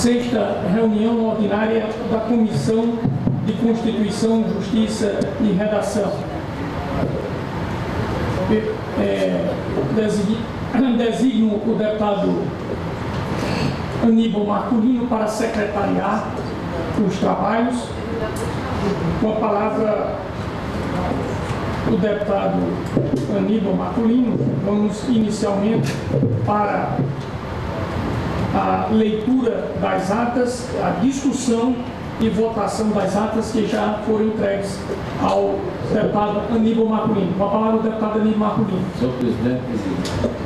Sexta reunião ordinária da Comissão de Constituição, Justiça e Redação. Designo o deputado Aníbal Marculino para secretariar os trabalhos. Com a palavra, o deputado Aníbal Marculino. Vamos inicialmente para a leitura das atas, a discussão e votação das atas que já foram entregues ao deputado Aníbal Marculino. Com a palavra, o deputado Aníbal Marculino. Senhor presidente,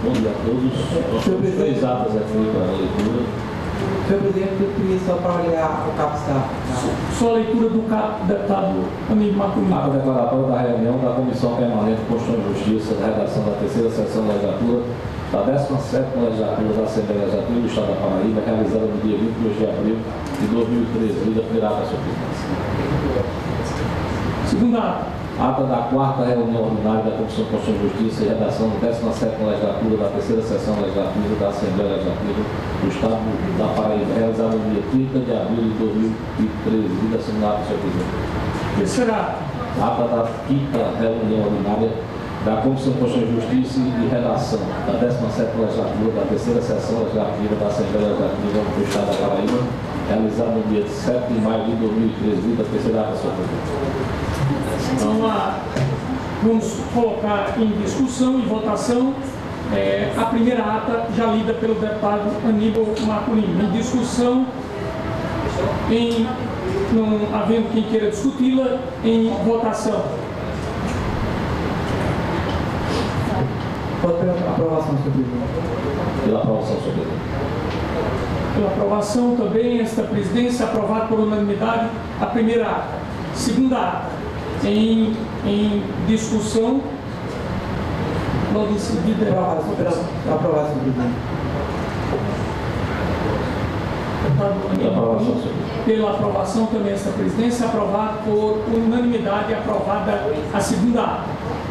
bom dia a todos. Nós temos 3 atas aqui para a leitura. Senhor presidente, eu queria só para olhar o capstá. Só a leitura do deputado Aníbal Marculino. Ata declaratória da reunião da Comissão Permanente de Constituição e Justiça da redação da terceira sessão da legislatura da 17ª legislatura da Assembleia Legislativa do Estado da Paraíba, realizada no dia 22 de abril de 2013, lida primeira ata, senhor presidente. Segunda ata. Ata da 4ª reunião ordinária da Comissão de Constituição e Justiça e redação da 17ª legislatura da terceira sessão legislativa da Assembleia Legislativa do Estado da Paraíba, realizada no dia 30 de abril de 2013, lida assinada, senhor presidente. Terceira ata. Ata da 5ª reunião ordinária da Comissão de Constituição e Justiça e Redação da 17ª legislatura da terceira sessão legislativa da Assembleia Legislativa do Estado da Paraíba, realizada no dia 7 de maio de 2013, da terceira ata, senhor presidente. Então, vamos colocar em discussão e votação a primeira ata já lida pelo deputado Aníbal Marculino. Em discussão, não havendo quem queira discuti-la, em votação. Pode pela aprovação, senhor presidente. Pela aprovação, senhor presidente. Pela aprovação também, esta presidência aprovada por unanimidade a primeira ata. Segunda ata, em discussão, logo em seguida Aprovado, senhor presidente. Pela aprovação também esta presidência aprovada por unanimidade, aprovada a segunda ata.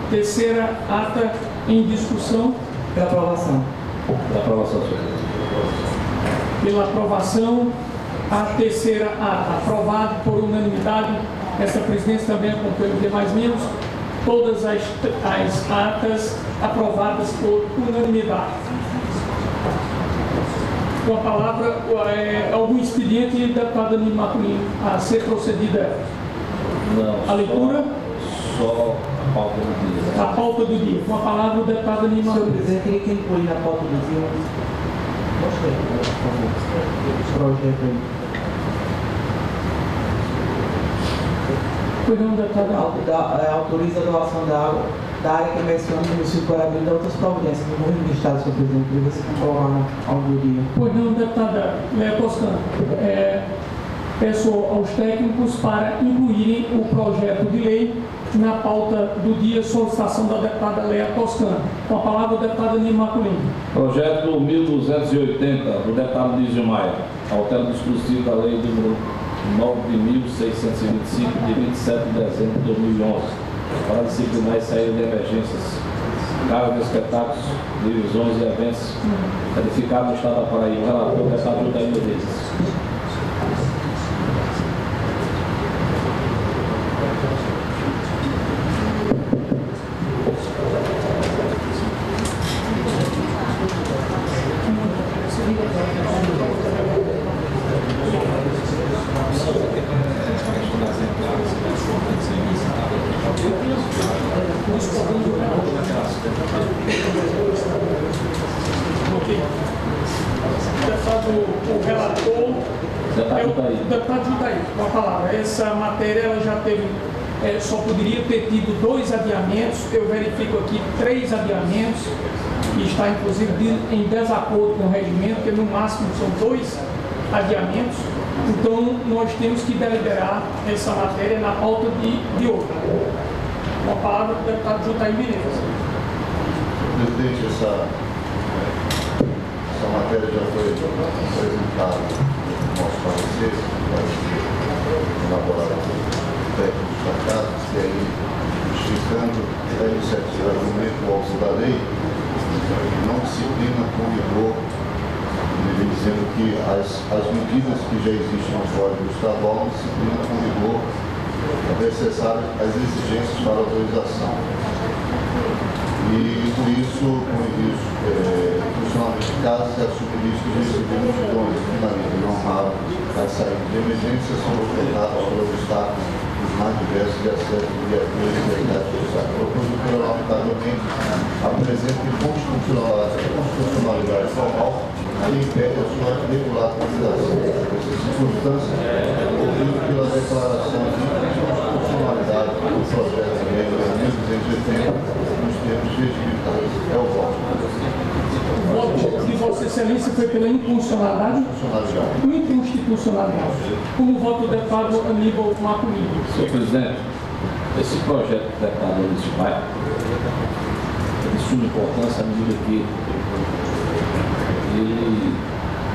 Terceira ata em discussão. Pela aprovação. Pela aprovação, senhor presidente. Pela aprovação, a terceira ata, aprovada por unanimidade, esta presidência também acompanha os demais membros, todas as atas aprovadas por unanimidade. Com a palavra, algum expediente, deputado Aníbal Marculino, a ser procedida Não, a leitura? Só a pauta do dia. A pauta do dia. Com a palavra, o deputado Aníbal Senhor Marculino. presidente, queria que incluir na pauta do dia. Mostra aí, por favor. Projeto aí. Pois não, deputado. Autoriza a doação da água da área que menciona no município de Guarabira e outras providências do governo do Estado, senhor presidente. Queria ver se colocar ao do dia. Pois não, deputada Léa Toscano. Peço aos técnicos para incluírem o projeto de lei na pauta do dia, solicitação da deputada Léa Toscano. Com a palavra, o deputado Aníbal Marculino. Projeto 1280, do deputado Lísio Maia, altera o dispositivo da lei número 9.625, de 27 de dezembro de 2011, para disciplinar e saída de emergências, cargos de espetáculos, divisões e eventos, edificado no Estado da Paraíba. Relator, o deputado Judaí Menezes. O relator é o deputado Judaí. Com a palavra, essa matéria ela já teve, só poderia ter tido 2 adiamentos. Eu verifico aqui 3 adiamentos, e está inclusive em desacordo com o regimento, porque no máximo são 2 adiamentos. Então nós temos que deliberar essa matéria na pauta de hoje. Com a palavra, o deputado Judaí Menezes. Presidente, essa matéria já foi apresentada no nosso parecer, vai ser elaborado por técnicos da casa, e aí, justificando a iniciativa do momento do auxílio da lei, não disciplina com rigor no nível dizendo que as medidas que já existem no Código Estadual disciplinam com rigor necessárias as exigências para autorização. E com isso, funcionamento de casas que assumem risco de receber multidões, finalmente não raro, as saídas de emergência são lotadas por obstáculos os mais diversos de acesso de viaturas e unidades sociais. O produtor, lamentavelmente, apresenta inconstitucionalidade formal que impede a sua regularização. Essa circunstância ocorrida pela declaração de inconstitucionalidade do projeto de lei 2280 nos termos regimentais. É o voto. O voto de Vossa Excelência foi pela inconstitucionalidade e inconstitucionalidade. Como voto do deputado Aníbal Marcolino. Senhor presidente, esse projeto do deputado Luiz Maia é de suma importância à medida que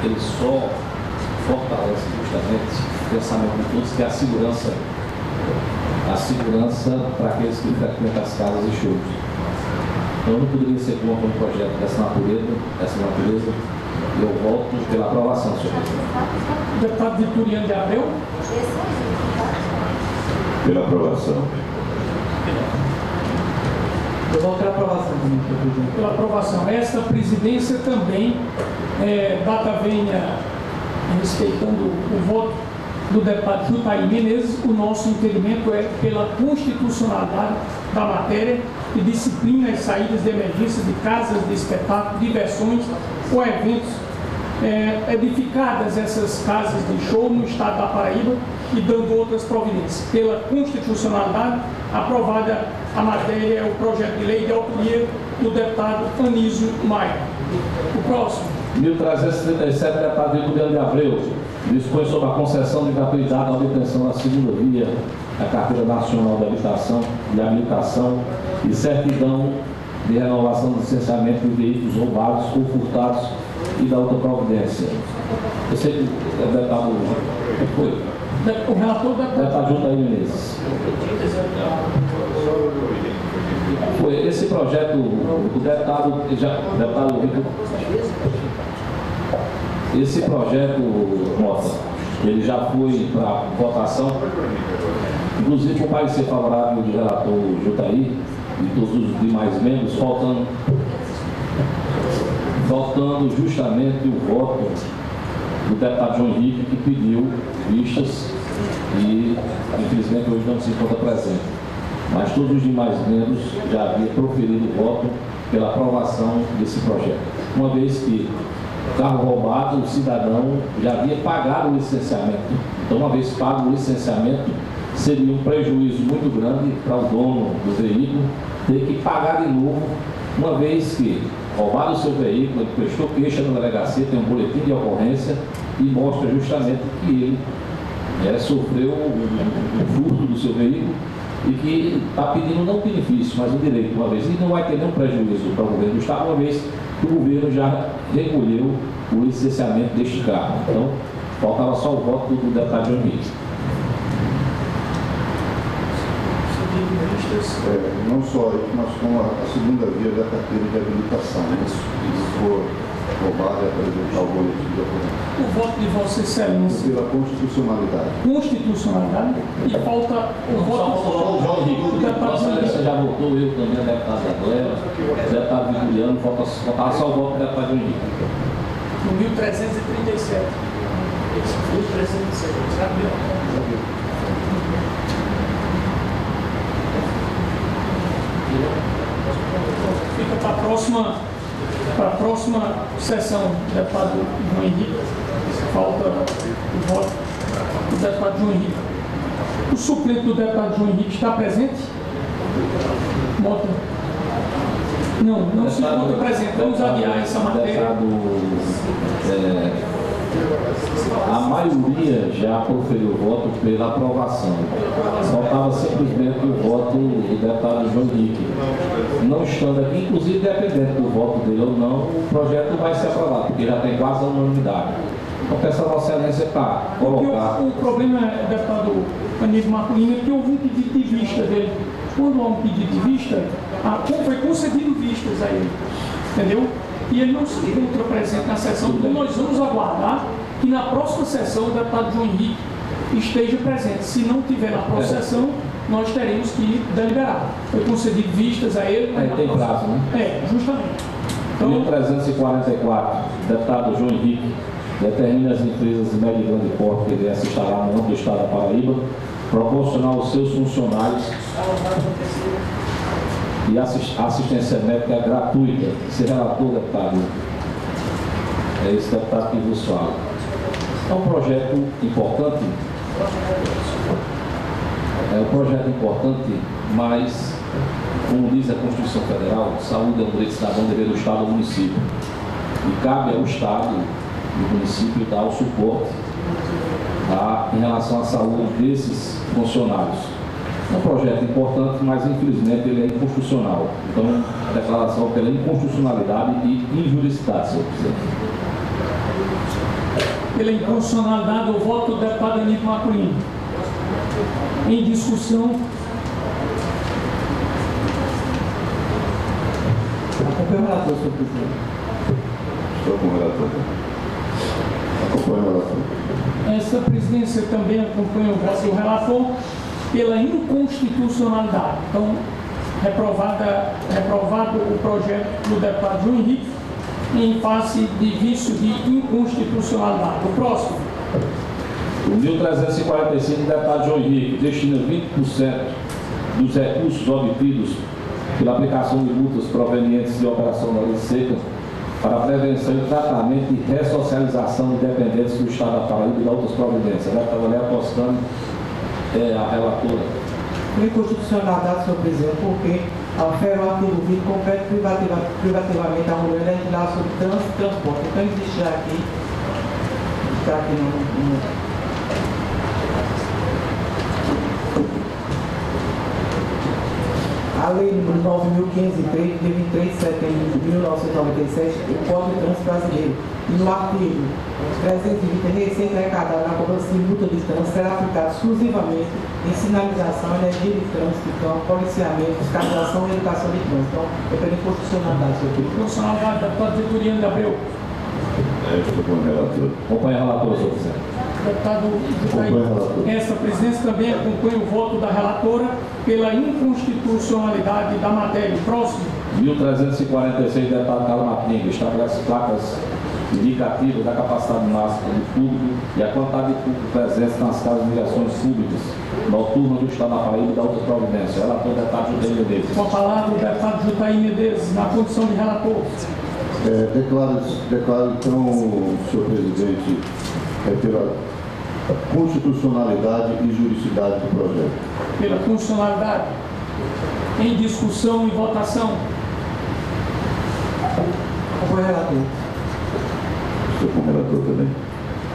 ele só fortalece justamente o pensamento de todos, que é a segurança para aqueles que frequentam as casas e shows. Então, eu não poderia ser contra um projeto dessa natureza, e eu voto pela aprovação, senhor presidente. Deputado Vitoriano de Abreu. Pela aprovação. Eu voto pela aprovação também, senhor presidente. Pela aprovação. Esta presidência também data venha respeitando o voto do deputado Jutaí Menezes. O nosso entendimento é pela constitucionalidade da matéria que disciplina as saídas de emergência de casas de espetáculo, diversões ou eventos edificadas essas casas de show no estado da Paraíba e dando outras providências. Pela constitucionalidade, aprovada a matéria, o projeto de lei de autoria do deputado Anísio Maia. O próximo. 1337, deputado Vitoriano de Abreu, dispõe sobre a concessão de gratuidade à obtenção da segunda via da Carteira Nacional de Habitação, de habilitação e certidão de renovação do licenciamento de veículos roubados ou furtados e da outra providência. Eu sei que o deputado foi. O relator da Deputado Jutaí Menezes. Foi esse projeto, o deputado Vitor. Esse projeto, Mota, ele já foi para votação, inclusive com parecer favorável do relator Jutaí e todos os demais membros, faltando justamente o voto do deputado João Henrique, que pediu vistas e, infelizmente, hoje não se encontra presente. Mas todos os demais membros já haviam proferido o voto pela aprovação desse projeto. Uma vez que carro roubado, o cidadão já havia pagado o licenciamento. Então, uma vez pago o licenciamento, seria um prejuízo muito grande para o dono do veículo ter que pagar de novo, uma vez que roubado o seu veículo, ele prestou queixa na delegacia, tem um boletim de ocorrência e mostra justamente que ele sofreu um furto do seu veículo e que está pedindo não benefício, mas um direito, uma vez. E não vai ter nenhum prejuízo para o governo do Estado, uma vez que o governo já recolheu o licenciamento deste carro. Então, faltava só o voto do deputado João Henrique. Não só isso, mas como a segunda via da carteira de habilitação. Se for roubado e apresentar o boletim de ocorrência. O voto de Vossa Excelência. Pela constitucionalidade. Constitucionalidade. E falta o voto Só o João Henrique. Vossa Excelência já votou, eu também, a deputada Adélia, o deputado Vitoriano, faltava só o voto do deputado João Henrique. No 1337. 1337. Sabia? Fica para a próxima sessão, deputado João Henrique. Falta o voto do deputado João Henrique. O suplente do deputado João Henrique está presente? Mota. Não se encontra presente. Vamos adiar essa matéria. A maioria já proferiu o voto pela aprovação. Faltava simplesmente o voto do deputado João Henrique. Não estando aqui, inclusive dependendo do voto dele ou não, o projeto vai ser aprovado, porque já tem quase a unanimidade. Então peço a Vossa Excelência para colocar. O problema, deputado Aníbal Marcolino, é que houve um pedido de vista dele. Quando há um pedido de vista, foi concedido vistas a ele. Entendeu? e ele não se encontra presente na sessão, então nós vamos aguardar que na próxima sessão o deputado João Henrique esteja presente. Se não tiver na próxima sessão, nós teremos que deliberar. Foi concedido vistas a ele. Tem prazo, né? Justamente. Então, 1344, deputado João Henrique determina as empresas de médio e grande porte que irão se instalar no âmbito do Estado da Paraíba, proporcionar aos seus funcionários e assistência médica gratuita. Esse relator, deputado, é esse deputado que vos fala. É um projeto importante, mas, como diz a Constituição Federal, saúde é um direito cidadão, dever do Estado ao município. E cabe ao Estado e ao município dar o suporte em relação à saúde desses funcionários. É um projeto importante, mas infelizmente ele é inconstitucional. Então, a declaração pela inconstitucionalidade e injuridicidade, senhor presidente. Pela inconstitucionalidade, o voto do deputado Aníbal Marculino. Em discussão. Acompanho o relator, senhor presidente. Estou com o relator. Acompanho o relator. Essa presidência também acompanha o voto do relator pela inconstitucionalidade. Então, reprovado o projeto do deputado João Henrique em face de vício de inconstitucionalidade. O próximo. O 1345, deputado João Henrique, destina 20% dos recursos obtidos pela aplicação de multas provenientes de operação da lei seca para a prevenção e tratamento e ressocialização de dependentes do Estado da Paraíba e de outras providências. A deputada Léa Toscano é a relatora. Inconstitucionalidade, senhor presidente, porque afere o artigo 20, compete privativamente a mulher legislar sobre trânsito e transporte. Então, existe já aqui, está aqui no a Lei número 9.503, de 23 de setembro de 1997, o Código de Trânsito Brasileiro. E no artigo 320, receita arrecadada na cobrança de multa de trânsito será aplicada exclusivamente em sinalização, energia de trânsito, então, policiamento, fiscalização e educação de trânsito. Então, é pela inconstitucionalidade, senhor presidente. Inconstitucionalidade, deputado Vitoriano de Abreu. Estou com o relator. Acompanha o relator, senhor presidente. Deputado Jutaí, essa presidência também acompanha o voto da relatora pela inconstitucionalidade da matéria. Próximo. 1346, deputado Carlos Martins, estabelece placas indicativas da capacidade máxima do público e a quantidade de público presente nas casas de ligações públicas noturnas do Estado da Paraíba e da outra providência. Relator, deputado Jutaí Medeiros. Com a palavra, o deputado Jutaí Medeiros, na condição de relator. Declaro então, senhor presidente, pela constitucionalidade e juridicidade do projeto. Pela constitucionalidade. Em discussão e votação. Acompanho o relator. Estou com o relator também.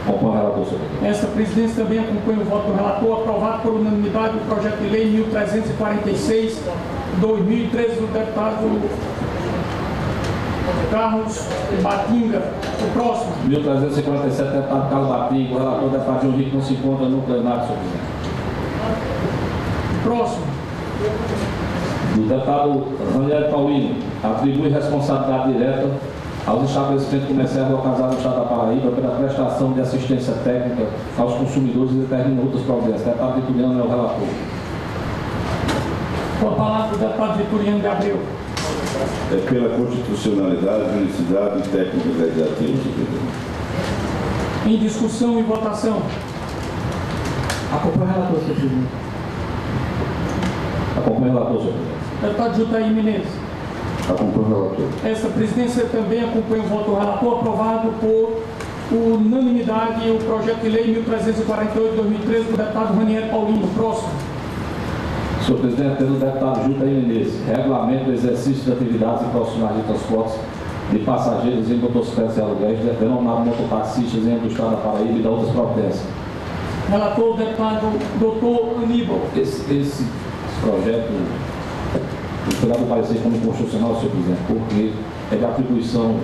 Acompanha o relator, senhor presidente. Esta presidência também acompanha o voto do relator, aprovado por unanimidade o projeto de lei 1346, 2013, do deputado Carlos Batinga. O próximo. 1357, deputado Carlos Batinga, o relator deputado João Henrique não se encontra no plenário, senhor presidente. O próximo. Do deputado Raniel Paulino, atribui responsabilidade direta aos estabelecimentos comerciais localizados no Estado da Paraíba pela prestação de assistência técnica aos consumidores e determina outras providências. O deputado Vitoriano é o relator. Com a palavra, o deputado Vitoriano de Abreu. Pela constitucionalidade, juridicidade e técnica legislativa. Em discussão e votação. Acompanho o relator, senhor presidente. Acompanha o relator, senhor presidente. Deputado Jutaí Menezes. Acompanho o relator. Esta presidência também acompanha o voto do relator, aprovado por unanimidade o projeto de lei 1348/2013 do deputado Raniel Paulino. Próximo. Senhor presidente, pelo deputado Jutaí Menezes, regulamento do exercício de atividades e profissionais de transportes de passageiros em motocicletas e aluguéis, denominado mototaxistas em âmbito do Estado da Paraíba e da outras providências. Relator, o deputado doutor Aníbal. Esse projeto foi dado parecer como inconstitucional, senhor presidente, porque é de atribuição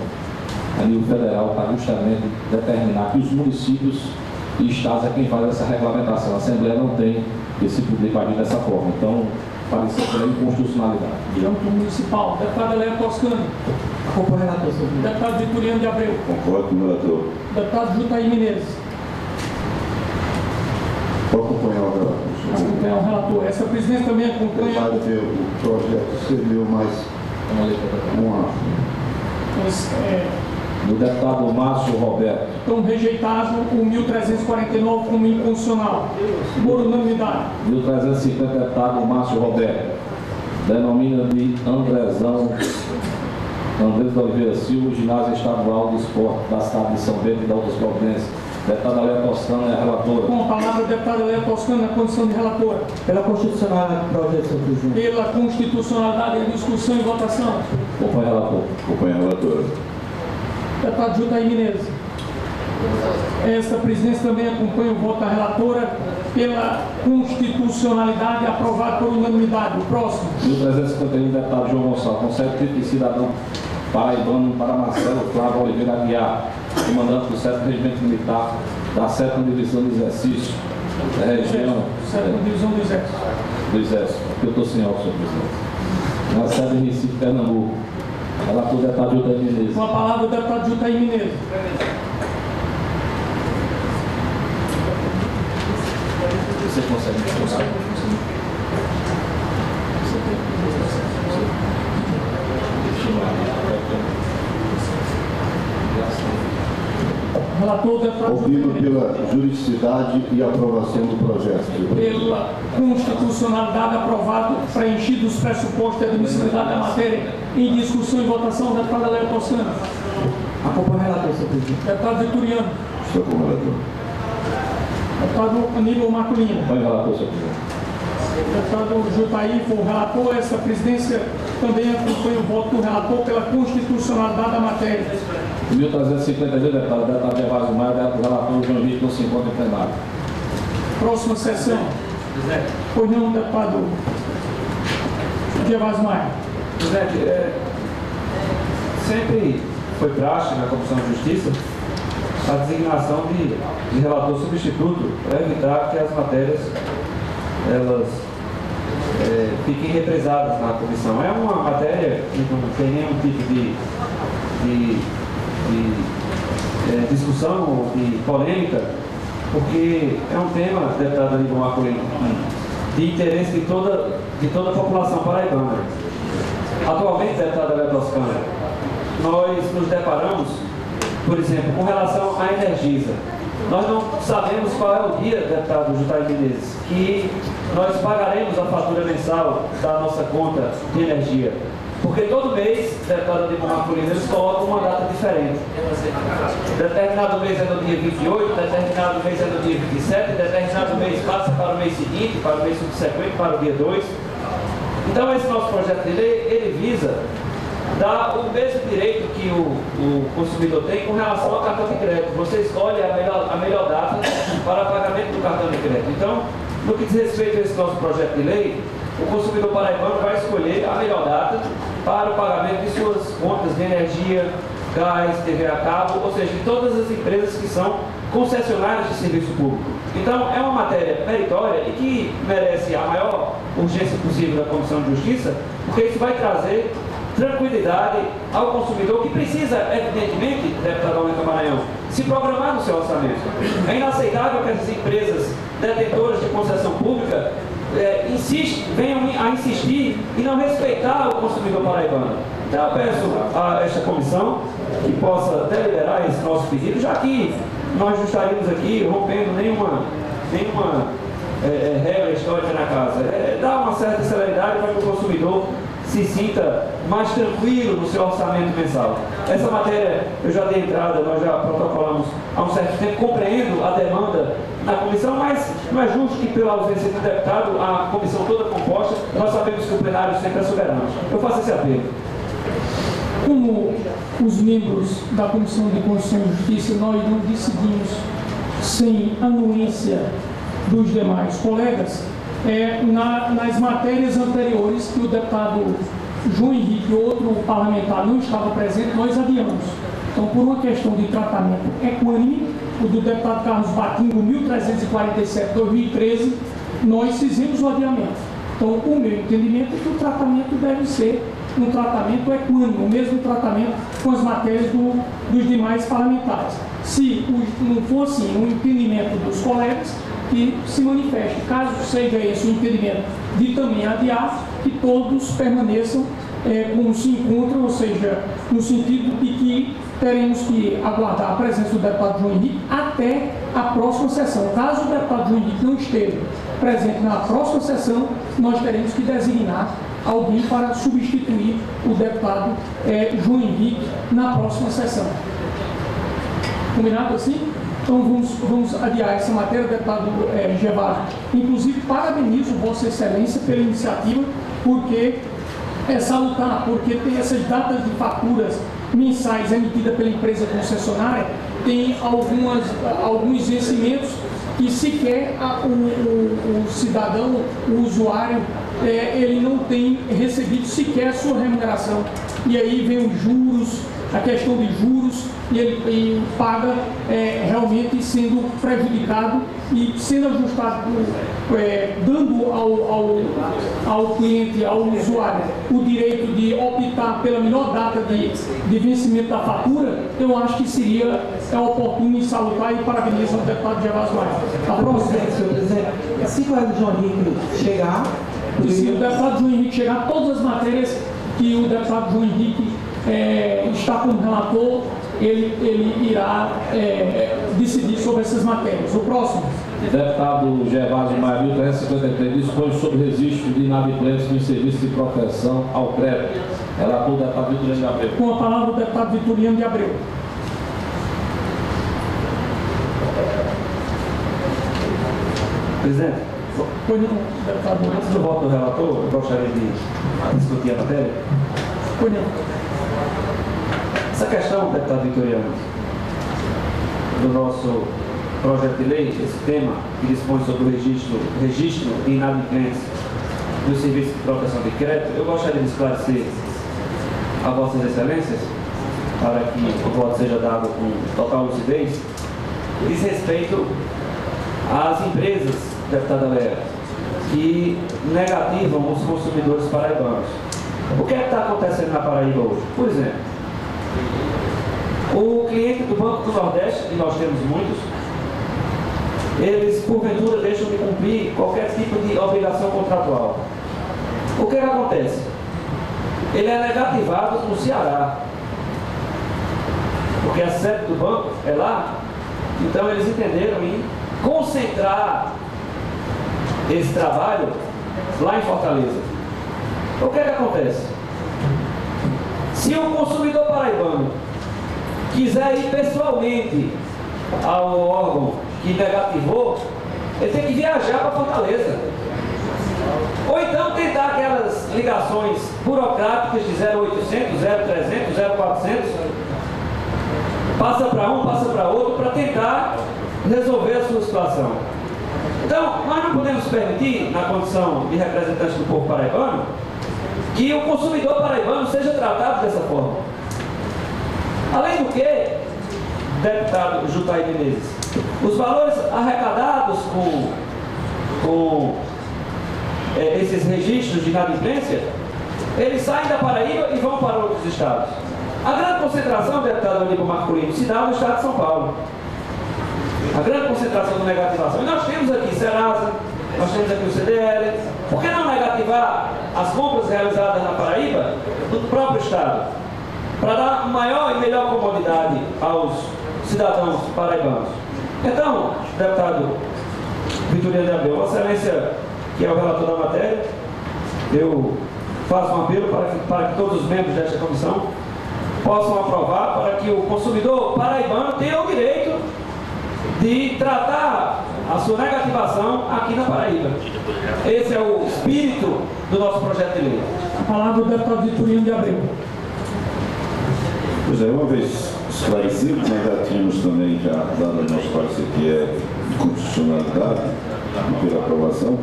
a nível federal para justamente determinar que os municípios e estados é quem faz essa regulamentação. A Assembleia não tem esse poder para agir dessa forma. Então, parecer pela inconstitucionalidade. De âmbito municipal. Deputada Léa Toscano. Acompanho o relator, senhor presidente. Deputado Vitoriano de Abreu. Concordo com o relator. Deputado Jutaí Menezes. Vou acompanhar o relator. Acompanha o relator. Essa presidência também acompanha. Apesar de o projeto ser meu, mas Do deputado Márcio Roberto. Então, rejeitado o 1349 como inconstitucional. Por unanimidade. 1350, deputado Márcio Roberto. Denomina de Andrés da Oliveira Silva, ginásio estadual de esporte da cidade de São Bento e da outras providências. Deputada Léa Toscana é a relatora. Com a palavra, a deputada Léa Toscana, na condição de relatora. Pela constitucionalidade do projeto, senhor presidente. Pela constitucionalidade em discussão e votação. Acompanha o relator. Acompanho o relator. Deputado Jutaí Menezes. Esta presidência também acompanha o voto da relatora pela constitucionalidade aprovado por unanimidade. O próximo. 1351, deputado João Gonçalves. Concede título de cidadão paraibano para Marcelo Flávio Oliveira Aguiar, comandante do 7º Regimento Militar da 7ª Divisão do Exercício da região. 7ª Divisão do Exército. Do Exército, porque eu estou sem álcool, senhor presidente. Na sede de Recife, Pernambuco. Relator do deputado Jutaí Menezes. Com a palavra, o deputado Jutaí Menezes. Você consegue me expulsar? Relator, o deputado Jutaí ouvido Menezes. pela juridicidade e aprovação do projeto. Pela constitucionalidade aprovado, preenchidos os pressupostos de admissibilidade da matéria, em discussão e votação, deputada Léa Toscana. Acompanho o relator, senhor presidente. Deputado Vitoriano. Estou com o relator. Deputado Aníbal Marcolino. Acompanha o relator, senhor presidente. Deputado Jutaí foi o relator. Essa presidência também acompanha o voto do relator pela constitucionalidade da matéria. 1352, deputado Gervásio Maia, do relator João Vitor, não se encontra em plenário. Próxima sessão. Pois não, deputado Gervásio Maia. Presidente, sempre foi praxe na Comissão de Justiça a designação de relator substituto para evitar que as matérias elas fiquem represadas na comissão. É uma matéria que não tem nenhum tipo de discussão ou de polêmica, porque é um tema, deputado Aníbal Marcolino, de interesse de toda a população paraibana. Atualmente, deputada Léa Toscana, nós nos deparamos, por exemplo, com relação à Energisa. Nós não sabemos qual é o dia, deputado Jutaí Menezes, que nós pagaremos a fatura mensal da nossa conta de energia. Porque todo mês, deputado Aníbal Marcolino, eles colocam uma data diferente. Determinado mês é no dia 28, determinado mês é no dia 27, determinado mês passa para o mês seguinte, para o mês subsequente, para o dia 2. Então, esse nosso projeto de lei, ele visa dar o mesmo direito que o consumidor tem com relação ao cartão de crédito. Você escolhe a melhor data para pagamento do cartão de crédito. Então, no que diz respeito a esse nosso projeto de lei, o consumidor paraibano vai escolher a melhor data para o pagamento de suas contas de energia, gás, TV a cabo, ou seja, de todas as empresas que são concessionárias de serviço público. Então, é uma matéria meritória e que merece a maior urgência possível da Comissão de Justiça, porque isso vai trazer tranquilidade ao consumidor que precisa, evidentemente, deputado Aumento Maranhão, se programar no seu orçamento. É inaceitável que essas empresas detentoras de concessão pública venham a insistir e não respeitar o consumidor paraibano. Então eu peço a esta comissão que possa deliberar esse nosso pedido, já que nós não estaríamos aqui rompendo nenhuma regra histórica na casa. Dar uma certa celeridade para que o consumidor se sinta mais tranquilo no seu orçamento mensal. Essa matéria, eu já dei entrada, nós já protocolamos há um certo tempo, compreendo a demanda na comissão, mas não é justo que pela ausência do deputado, a comissão toda composta, nós sabemos que o plenário sempre é soberano. Eu faço esse apelo. Como os membros da Comissão de Constituição e Justiça, nós não decidimos sem anuência dos demais colegas, nas matérias anteriores que o deputado João Henrique, outro parlamentar, não estava presente, nós adiamos. Então, por uma questão de tratamento equânime, o do deputado Carlos Batingo, 1347/2013, nós fizemos o adiamento. Então, o meu entendimento é que o tratamento deve ser um tratamento equânime, o mesmo tratamento com as matérias dos demais parlamentares. Se não for assim, um entendimento dos colegas, que se manifeste. Caso seja esse o entendimento de também adiar, que todos permaneçam como se encontram, ou seja, no sentido de que teremos que aguardar a presença do deputado João Henrique até a próxima sessão. Caso o deputado João Henrique não esteja presente na próxima sessão, nós teremos que designar alguém para substituir o deputado João Henrique na próxima sessão. Combinado assim? Então vamos adiar essa matéria, deputado Gervásio. Inclusive, parabenizo Vossa Excelência pela iniciativa, porque salutar, porque tem essas datas de faturas mensais emitidas pela empresa concessionária, tem alguns vencimentos que sequer o cidadão, o usuário, ele não tem recebido sequer a sua remuneração. E aí vem os juros, a questão de juros, e ele paga realmente sendo prejudicado e sendo ajustado, dando ao cliente, ao usuário, o direito de optar pela menor data de vencimento da fatura. Eu acho que seria oportuno e salutar, e parabenizo ao deputado Gervásio Maia. A próxima, Senhor presidente, se o João Henrique chegar, e se o deputado João Henrique chegar, todas as matérias que o deputado João Henrique está como relator, ele irá decidir sobre essas matérias. O próximo. Deputado Gervásio Maia, 1353, dispõe sobre registro de inadimplência no serviço de proteção ao crédito. Relator, deputado Vitoriano de Abreu. Com a palavra, o deputado Vitoriano de Abreu. Presidente, Pois não, deputado. antes do voto do relator, eu gostaria de discutir a matéria. Pois não. Essa questão, deputado Vitoriano, do nosso projeto de lei, esse tema que dispõe sobre o registro de inadimplência do Serviço de Proteção de Crédito, eu gostaria de esclarecer a Vossas Excelências, para que o voto seja dado com total lucidez, diz respeito às empresas, deputada Léa, que negativam os consumidores paraibanos. O que é que está acontecendo na Paraíba hoje? Por exemplo, o cliente do Banco do Nordeste, que nós temos muitos, eles porventura deixam de cumprir qualquer tipo de obrigação contratual. O que acontece? Ele é negativado no Ceará, porque a sede do banco é lá. Então eles entenderam em concentrar esse trabalho lá em Fortaleza. O que acontece? Se o consumidor paraibano quiser ir pessoalmente ao órgão que negativou, ele tem que viajar para Fortaleza. Ou então tentar aquelas ligações burocráticas de 0800, 0300, 0400, passa para um, passa para outro, para tentar resolver a sua situação. Então, nós não podemos permitir, na condição de representantes do povo paraibano, que o consumidor paraibano seja tratado dessa forma. Além do que, deputado Jutaí Menezes, os valores arrecadados com esses registros de inadimplência, eles saem da Paraíba e vão para outros estados. A grande concentração, deputado Aníbal Marcolino, se dá no estado de São Paulo. A grande concentração de negativação. E nós temos aqui Serasa, nós temos aqui o CDL. Por que não negativar as compras realizadas na Paraíba do próprio estado? Para dar maior e melhor comodidade aos cidadãos paraibanos. Então, deputado Vitoriano de Abreu, Vossa Excelência, que é o relator da matéria, eu faço um apelo para que todos os membros desta comissão possam aprovar, para que o consumidor paraibano tenha o direito de tratar a sua negativação aqui na Paraíba. Esse é o espírito do nosso projeto de lei. A palavra do deputado Vitoriano de Abreu. Pois é, uma vez esclarecido, nós já tínhamos também já dado o nosso parecer que é de constitucionalidade e pela aprovação,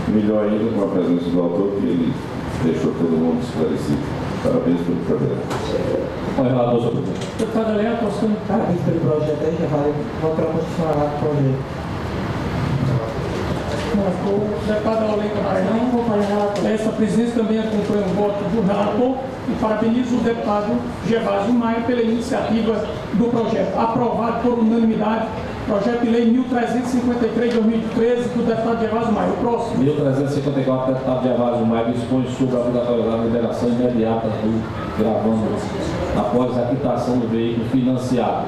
melhor ainda com a presença do autor, que ele deixou todo mundo esclarecido. Parabéns pelo projeto. O relator, senhor presidente. Deputada Léa, Toscano. parabéns pelo projeto aí, já vai votar constitucional do projeto. O deputado Olenka Maranhão. Essa presidência também acompanha o voto do relator e parabeniza o deputado Gervásio Maia pela iniciativa do projeto. Aprovado por unanimidade, projeto de lei 1353 de 2013 do deputado Gervásio Maia. O próximo. 1354, deputado Gervásio Maia dispõe sobre a obrigatoriedade de liberação imediata do gravando após a quitação do veículo financiado.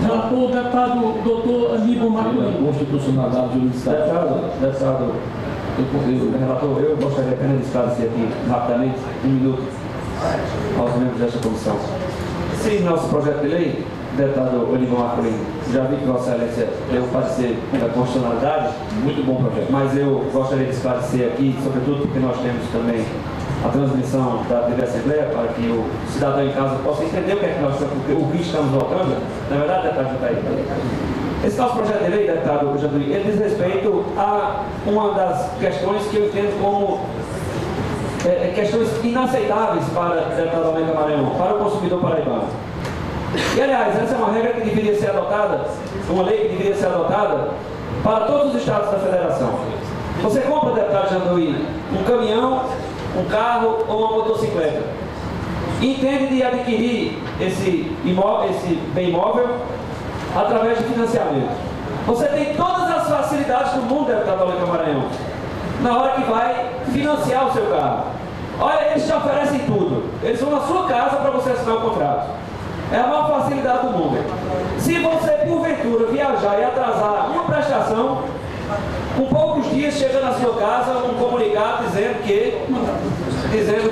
Relator, o deputado Dr. Aníbal Marcolino. Constitucionalidade jurídica. Deputado, relator, eu gostaria apenas de esclarecer aqui rapidamente, um minuto, aos membros desta comissão. Se nosso projeto de lei, deputado Aníbal Marcolino, já vi que Vossa Excelência deu parecer da constitucionalidade, Muito bom projeto. mas eu gostaria de esclarecer aqui, sobretudo porque nós temos também a transmissão da TV Assembleia, para que o cidadão em casa possa entender o que é que nós o que estamos votando. Na verdade, deputado Jutaí, esse nosso projeto de lei, deputado Jutaí, ele diz respeito a uma das questões que eu entendo como questões inaceitáveis para o deputado Olenka Maranhão, para o consumidor paraibano. E, aliás, essa é uma regra que deveria ser adotada, uma lei que deveria ser adotada para todos os estados da federação. Você compra, deputado Janduí, um caminhão, um carro ou uma motocicleta, entende de adquirir esse bem imóvel através de financiamento. Você tem todas as facilidades do mundo, deputado Olenka Maranhão, na hora que vai financiar o seu carro. Olha, eles te oferecem tudo. Eles vão na sua casa para você assinar o contrato. É a maior facilidade do mundo. Se você, porventura, viajar e atrasar uma prestação, com poucos dias chega na sua casa um comunicado dizendo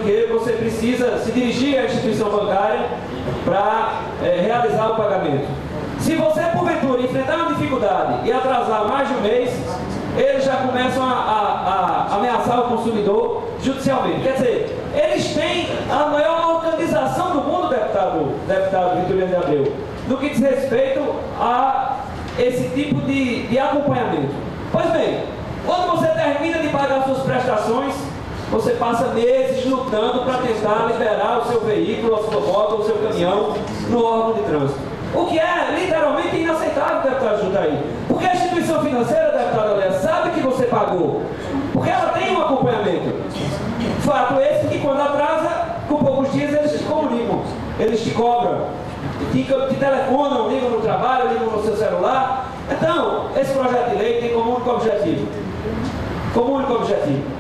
que você precisa se dirigir à instituição bancária para realizar o pagamento. Se você, porventura, enfrentar uma dificuldade e atrasar mais de um mês, eles já começam a ameaçar o consumidor judicialmente. Quer dizer, eles têm a maior organização do mundo, deputado Vitorino de Abreu, no que diz respeito a esse tipo de acompanhamento. Pois bem, quando você termina de pagar suas prestações, você passa meses lutando para tentar liberar o seu veículo, a sua moto, o seu caminhão no órgão de trânsito. O que é literalmente inaceitável, deputado Jutaí. Porque a instituição financeira, deputado Léa, sabe que você pagou. Porque ela tem um acompanhamento. Fato esse que quando atrasa, com poucos dias eles te comunicam, eles te cobram, te telefonam, ligam no trabalho, ligam no seu celular. Então, esse projeto de lei tem como único objetivo,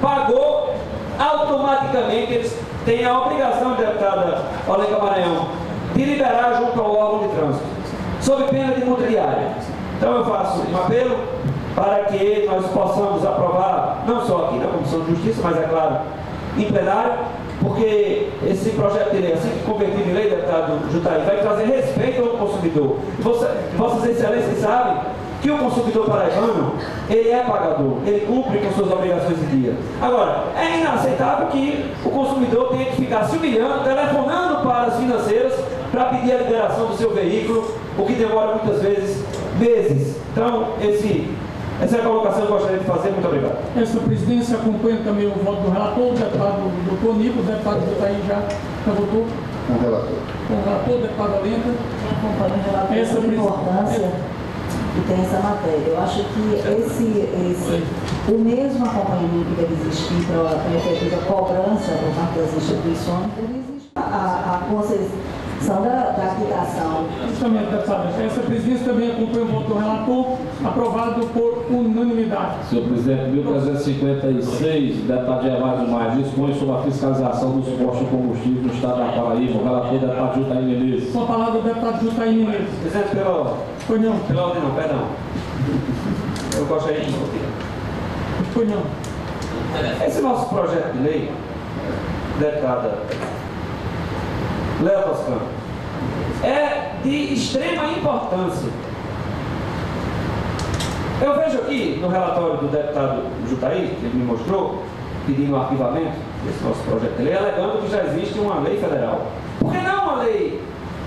pagou, automaticamente eles têm a obrigação, deputada Olenka Maranhão, de liberar junto ao órgão de trânsito, sob pena de multa diária. Então eu faço um apelo para que nós possamos aprovar, não só aqui na Comissão de Justiça, mas é claro, em plenário, porque esse projeto de lei, assim que convertido em lei, deputado Jutaí, vai trazer respeito ao consumidor. Vossas Excelências sabem que o consumidor paraibano, ele é pagador, ele cumpre com suas obrigações em dia. Agora, é inaceitável que o consumidor tenha que ficar se humilhando, telefonando para as financeiras para pedir a liberação do seu veículo, o que demora muitas vezes meses. Então, essa é a colocação que eu gostaria de fazer. Muito obrigado. Essa presidência acompanha também o voto do relator, o deputado Dr. Aníbal, o deputado Jutaí já votou. Com o relator. Com o relator, o deputado Olenka. Acompanho o relator Essa sobre a importância que tem essa matéria. Eu acho que o mesmo acompanhamento que deve existir para a efetiva cobrança por parte das instituições, deve existir a concessão da quitação. Justamente, deputada, essa presidência também acompanha o voto do relator, aprovado por unanimidade. Senhor presidente, 1356, deputado Gervásio Maia, dispõe sobre a fiscalização dos postos de combustível no estado da Paraíba. O relator, deputado Jutaí Menezes. Com a palavra, o deputado Jutaí Menezes. Presidente, pela ordem não, perdão. Eu gostaria de Foi não. Esse nosso projeto de lei, deputada Léa Toscano, é de extrema importância. Eu vejo aqui no relatório do deputado Jutaí, que ele me mostrou, pedindo o arquivamento desse nosso projeto de lei, alegando que já existe uma lei federal. Por que não uma lei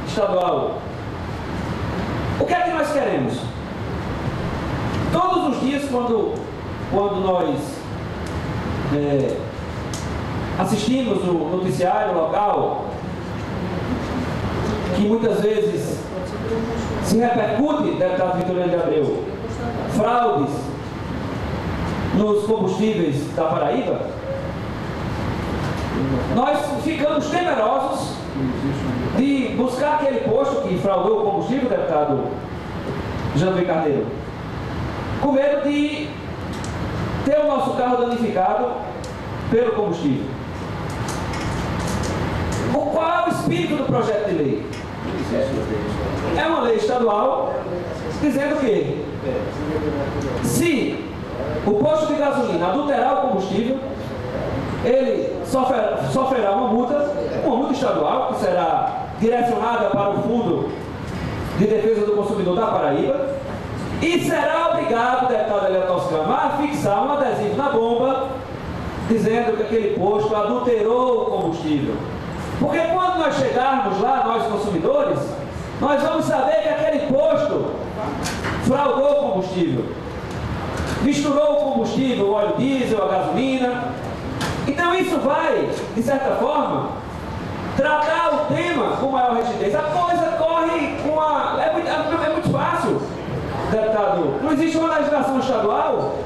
estadual? O que é que nós queremos? Todos os dias, quando nós assistimos o noticiário local, que muitas vezes se repercute, deputado Vitorino de Abreu, fraudes, nos combustíveis da Paraíba, nós ficamos temerosos de buscar aquele posto que fraudou o combustível, deputado Janduí Carneiro, com medo de ter o nosso carro danificado pelo combustível. Qual é o espírito do projeto de lei? É uma lei estadual dizendo que se o posto de gasolina adulterar o combustível, ele sofrerá uma multa estadual, que será direcionada para o Fundo de Defesa do Consumidor da Paraíba, e será obrigado, deputado Eliel Toscano, a fixar um adesivo na bomba dizendo que aquele posto adulterou o combustível. Porque quando nós chegarmos lá, nós consumidores, nós vamos saber que aquele posto fraudou o combustível, misturou o combustível, o óleo diesel, a gasolina. Então isso vai, de certa forma, tratar o tema com maior rigidez. A coisa corre com a... É muito fácil, deputado. Não existe uma legislação estadual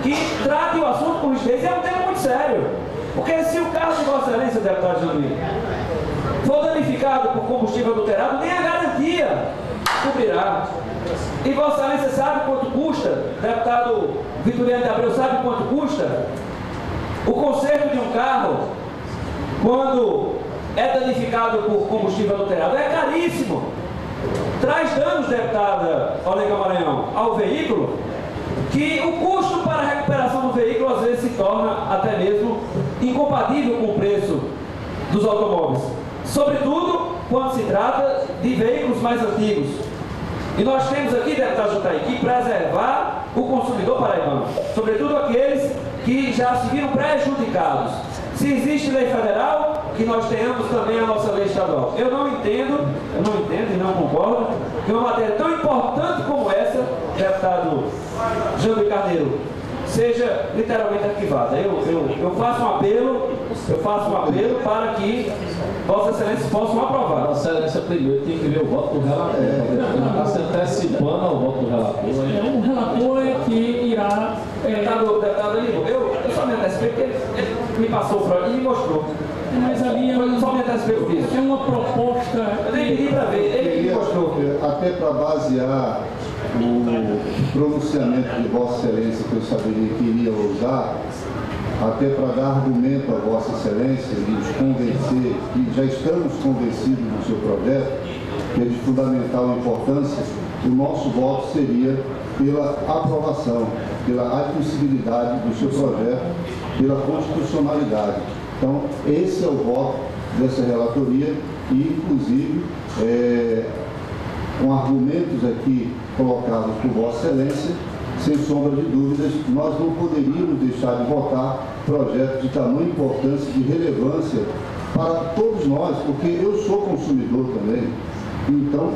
que trate o assunto com rigidez. É um tema muito sério. Porque se o carro de Vossa Excelência, deputado Janduí, for danificado por combustível adulterado, nem a garantia cobrirá. E Vossa Excelência sabe quanto custa, deputado Vitoriano de Abreu sabe quanto custa o conserto de um carro quando é danificado por combustível adulterado? É caríssimo. Traz danos, deputada Olenka Maranhão, ao veículo, que o custo para a recuperação do veículo às vezes se torna até mesmo incompatível com o preço dos automóveis, sobretudo quando se trata de veículos mais antigos. E nós temos aqui, deputado Jutaí, que preservar o consumidor paraibano, sobretudo aqueles que já se viram prejudicados. Se existe lei federal, que nós tenhamos também a nossa lei estadual. Eu não entendo e não concordo que uma matéria tão importante como essa, deputado Janduí Carneiro, seja literalmente arquivada. Eu faço um apelo para que Vossa Excelência possam aprovar. Vossa Excelência primeiro tem que ver o voto do relator. Está se antecipando ao voto do relator. O relator é que irá... Deputado Aníbal, eu só me antecipei porque ele me passou o projeto e me mostrou. Mas ali Eu só me antecipei por isso. é uma proposta... Eu nem pedi para ver, ele me mostrou. Até para basear o pronunciamento de Vossa Excelência, que eu saberia que iria usar, até para dar argumento a Vossa Excelência e nos convencer, que já estamos convencidos do seu projeto, que é de fundamental importância, o nosso voto seria pela aprovação, pela admissibilidade do seu projeto, pela constitucionalidade. Então, esse é o voto dessa relatoria e, inclusive, com argumentos aqui colocados por Vossa Excelência, sem sombra de dúvidas, nós não poderíamos deixar de votar projetos de tamanha importância, de relevância para todos nós, porque eu sou consumidor também. Então,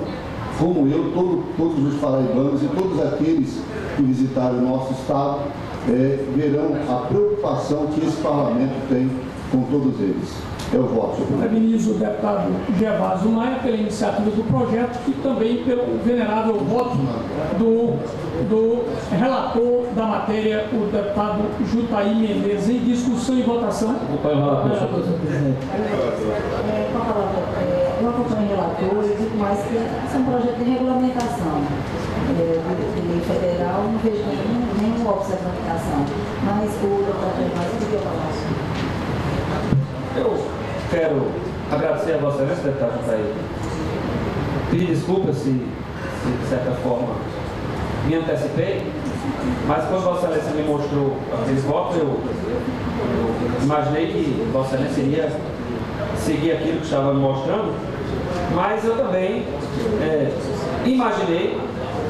como eu, todos os paraibanos e todos aqueles que visitarem o nosso estado verão a preocupação que esse parlamento tem com todos eles. Eu voto. Parabenizo o deputado Gervásio Maia pela iniciativa do projeto e também pelo venerável voto do relator da matéria, o deputado Jutaí Menezes. Em discussão e votação. Eu acompanho o relator e digo mais que esse é um projeto de regulamentação de lei federal, não vejo nenhuma observação. Mas o deputado Gervásio queria falar. Eu quero agradecer a Vossa Excelência, deputado Jutaí. Pedir desculpas se de certa forma me antecipei, mas quando Vossa Excelência me mostrou aqueles votos, eu imaginei que Vossa Excelência iria seguir aquilo que estava me mostrando, mas eu também imaginei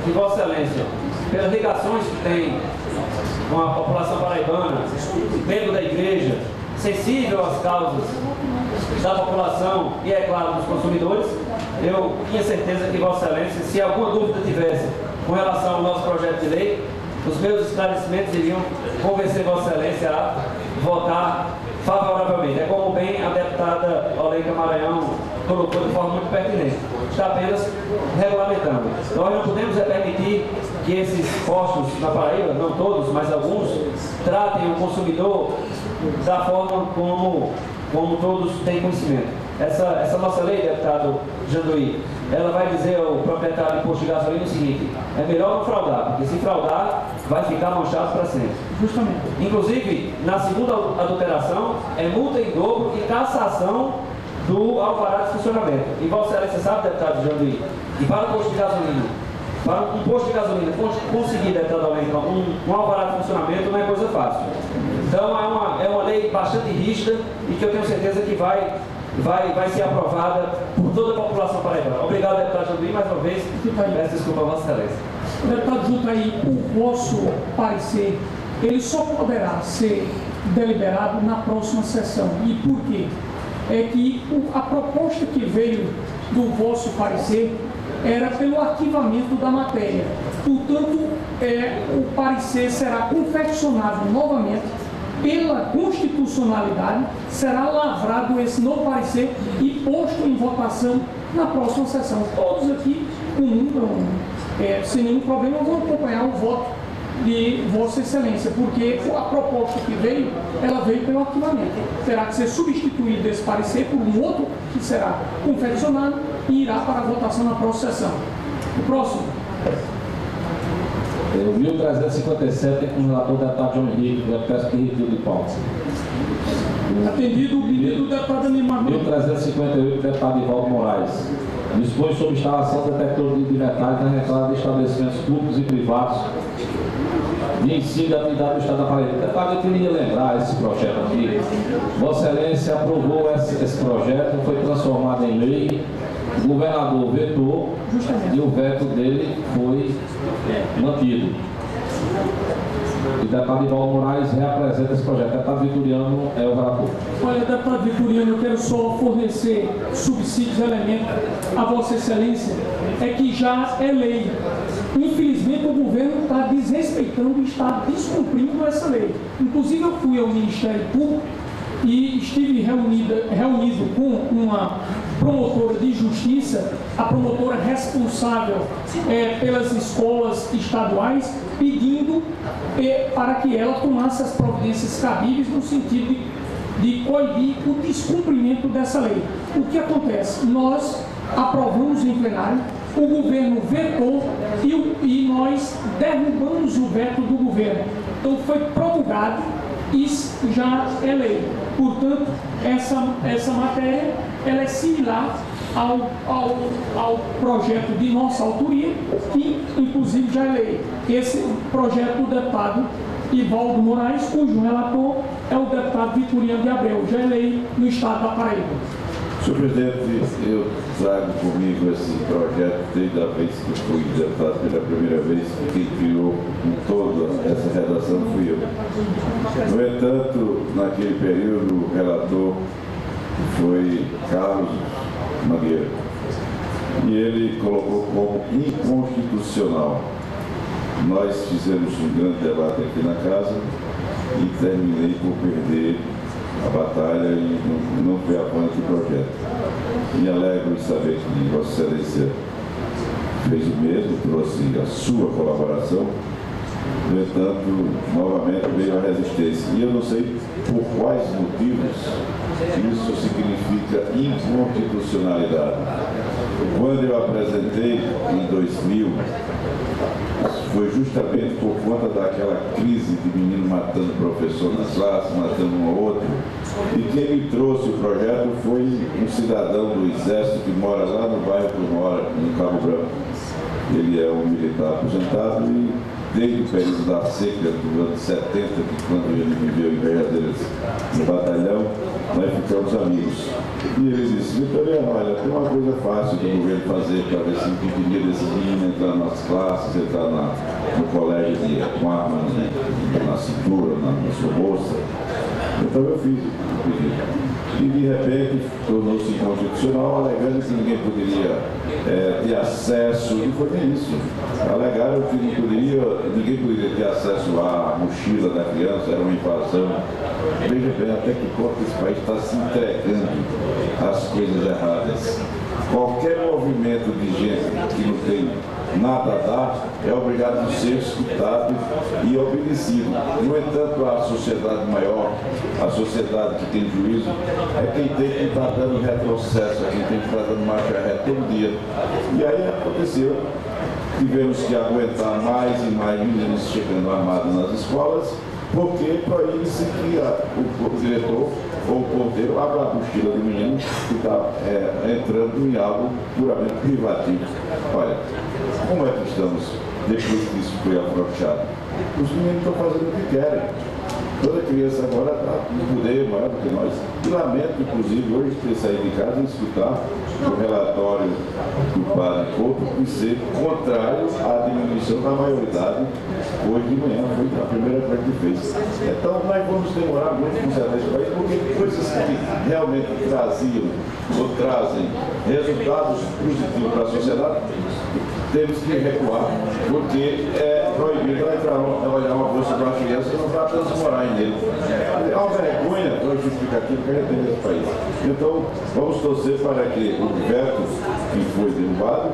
que Vossa Excelência, pelas ligações que tem com a população paraibana, membro da igreja, sensível às causas da população e, é claro, dos consumidores, eu tinha certeza que Vossa Excelência, se alguma dúvida tivesse com relação ao nosso projeto de lei, os meus esclarecimentos iriam convencer Vossa Excelência a votar favoravelmente. É como bem a deputada Olenka Maranhão colocou de forma muito pertinente. Está apenas regulamentando. Nós não podemos permitir que esses postos na Paraíba, não todos, mas alguns, tratem o consumidor da forma como todos têm conhecimento. Essa nossa lei, deputado Janduí, ela vai dizer ao proprietário de posto de gasolina o seguinte: é melhor não fraudar, porque se fraudar, vai ficar manchado para sempre. Justamente. Inclusive, na segunda adulteração, é multa em dobro e cassação do alvará de funcionamento. E Vossa Excelência sabe, deputado Janduí, e para o posto de gasolina, para um posto de gasolina conseguir, deputado Alencar, um alvará de funcionamento não é coisa fácil. Então, é uma lei bastante rígida e que eu tenho certeza que vai ser aprovada por toda a população paraibana. Obrigado, deputado Janduí, mais uma vez. Peço desculpa a Vossa Excelência. Deputado Juntaí, o vosso parecer, ele só poderá ser deliberado na próxima sessão. E por quê? É que a proposta que veio do vosso parecer era pelo arquivamento da matéria. Portanto, o parecer será confeccionado novamente pela constitucionalidade, será lavrado esse novo parecer e posto em votação na próxima sessão. Todos aqui, sem nenhum problema, vão acompanhar o voto de Vossa Excelência, porque a proposta que veio, ela veio pelo arquivamento. Terá que ser substituído esse parecer por um outro que será confeccionado e irá para a votação na próxima sessão. O próximo. O 1357 é com o relator do deputado João Henrique, eu peço que retire de pauta. Atendido o pedido do deputado Animar. 1358, deputado Ivaldo Moraes. Dispõe sobre instalação de detector de metais na entrada de estabelecimentos públicos e privados de ensino da atividade do Estado da Paraíba. Deputado, eu queria lembrar esse projeto aqui. Vossa Excelência aprovou esse projeto, foi transformado em lei. O governador vetou e o veto dele foi mantido. E o deputado Ivaldo Moraes reapresenta esse projeto. O deputado Vitoriano é o relator. Olha, deputado Vitoriano, eu quero só fornecer subsídios, elementos a Vossa Excelência, é que já é lei. Infelizmente, o governo está desrespeitando e está descumprindo essa lei. Inclusive, eu fui ao Ministério Público e estive reunido com uma promotora de justiça, a promotora responsável pelas escolas estaduais, pedindo para que ela tomasse as providências cabíveis no sentido de coibir o descumprimento dessa lei. O que acontece? Nós aprovamos em plenário, o governo vetou e nós derrubamos o veto do governo. Então foi promulgado e já é lei. Portanto, essa matéria ela é similar ao projeto de nossa autoria, que inclusive já é lei. Esse projeto do deputado Ivaldo Moraes, cujo relator é o deputado Vitoriano de Abreu, já é lei no estado da Paraíba. Senhor presidente, eu trago comigo esse projeto desde a vez que fui deputado pela primeira vez, quem criou toda essa redação fui eu. No entanto, naquele período, o relator foi Carlos Mangueira, e ele colocou como inconstitucional. Nós fizemos um grande debate aqui na casa e terminei por perder a batalha e não fui avante o projeto. Me alegro de saber que Vossa Excelência fez o mesmo, trouxe a sua colaboração. No entanto, novamente veio a resistência. E eu não sei por quais motivos isso significa inconstitucionalidade. Quando eu apresentei em 2000, foi justamente por conta daquela crise de menino matando professor nas classes, matando um ao outro. E quem me trouxe o projeto foi um cidadão do Exército que mora lá no bairro que eu moro, no Cabo Branco. Ele é um militar aposentado e desde o período da seca do ano 70, que quando ele viveu em Vereadeiras no batalhão, nós ficamos amigos. E ele disse: Vitoriano, olha, tem uma coisa fácil do governo fazer para ver se impedir desse menino entrar nas classes, entrar no colégio com arma na cintura, na sua bolsa. Então eu fiz o pedido. E de repente tornou-se inconstitucional, alegando que ninguém poderia ter acesso, não foi nem isso. Alegaram que ninguém poderia ter acesso à mochila da criança, era uma invasão. Veja bem até que ponto esse país está se entregando às coisas erradas. Qualquer movimento de gente que não tem nada dá, é obrigado a ser escutado e obedecido. No entanto, a sociedade maior, a sociedade que tem juízo, é quem tem que estar dando retrocesso, é quem tem que estar dando marcha ré todo dia. E aí aconteceu, tivemos que aguentar mais e mais meninos chegando armados nas escolas, porque proíbe-se que o diretor ou o porteiro abra a mochila do menino que está entrando em algo puramente privativo. Olha, como é que estamos depois que isso foi afrouxado? Os meninos estão fazendo o que querem. Toda criança agora está no poder maior do que nós. E lamento, inclusive, hoje ter saído de casa e escutar o relatório do padre Couto e ser contrário à diminuição da maioridade. Hoje de manhã foi a primeira coisa que fez. Então nós vamos demorar muito com esse país, porque coisas que realmente traziam ou trazem resultados positivos para a sociedade, temos que recuar, porque é proibido olhar uma bolsa para uma criança e não para transformar nele. É uma vergonha para justificar aquilo que a gente tem nesse país. Então, vamos torcer para que o veto que foi derrubado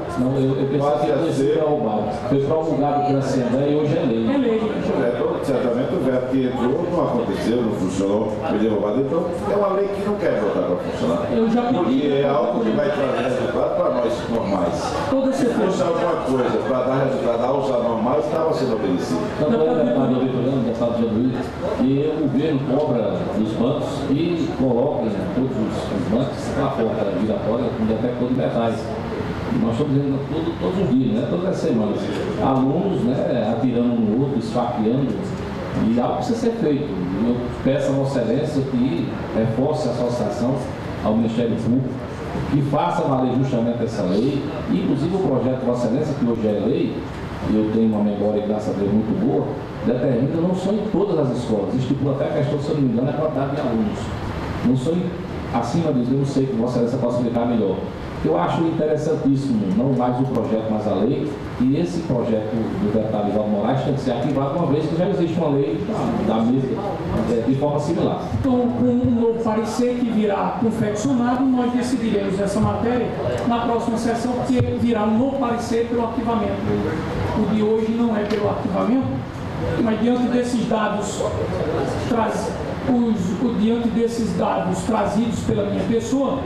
passe a ser derrubado. Foi promulgado pela Assembleia e hoje é lei. É lei. Certamente o veto que entrou não aconteceu, não funcionou, foi derrubado. Então, é uma lei que não quer voltar para funcionar. Porque é algo que vai trazer resultado para nós normais. Toda certeza. Alguma coisa para dar resultado aos anormais estava sendo obedecido. Tanto é deputado Vitoriano, deputado Jean-Luiz, que o governo cobra dos bancos e coloca todos os bancos na porta giratória com detector de metais. Nós estamos vendo todos os dias, né? Todas as semanas. Alunos, né, atirando um no outro, esfaqueando. E algo precisa ser feito. Eu peço a Vossa Excelência que reforce a associação ao Ministério Público, que faça valer justamente essa lei, inclusive o projeto de Vossa Excelência, que hoje é lei, e eu tenho uma memória, graças a Deus, muito boa, determina não só em todas as escolas, estipula até a questão, se eu não me engano, é a quantidade de alunos. Não só acima disso, eu não sei que Vossa Excelência possa explicar melhor. Eu acho interessantíssimo, não mais o projeto, mas a lei, e esse projeto do deputado Ivaldo Moraes tem que ser ativado uma vez que já existe uma lei da mesma, de forma similar. Então, com um novo parecer que virá confeccionado, nós decidiremos essa matéria na próxima sessão, porque virá um novo parecer pelo arquivamento. O de hoje não é pelo arquivamento, mas diante desses dados diante desses dados trazidos pela minha pessoa,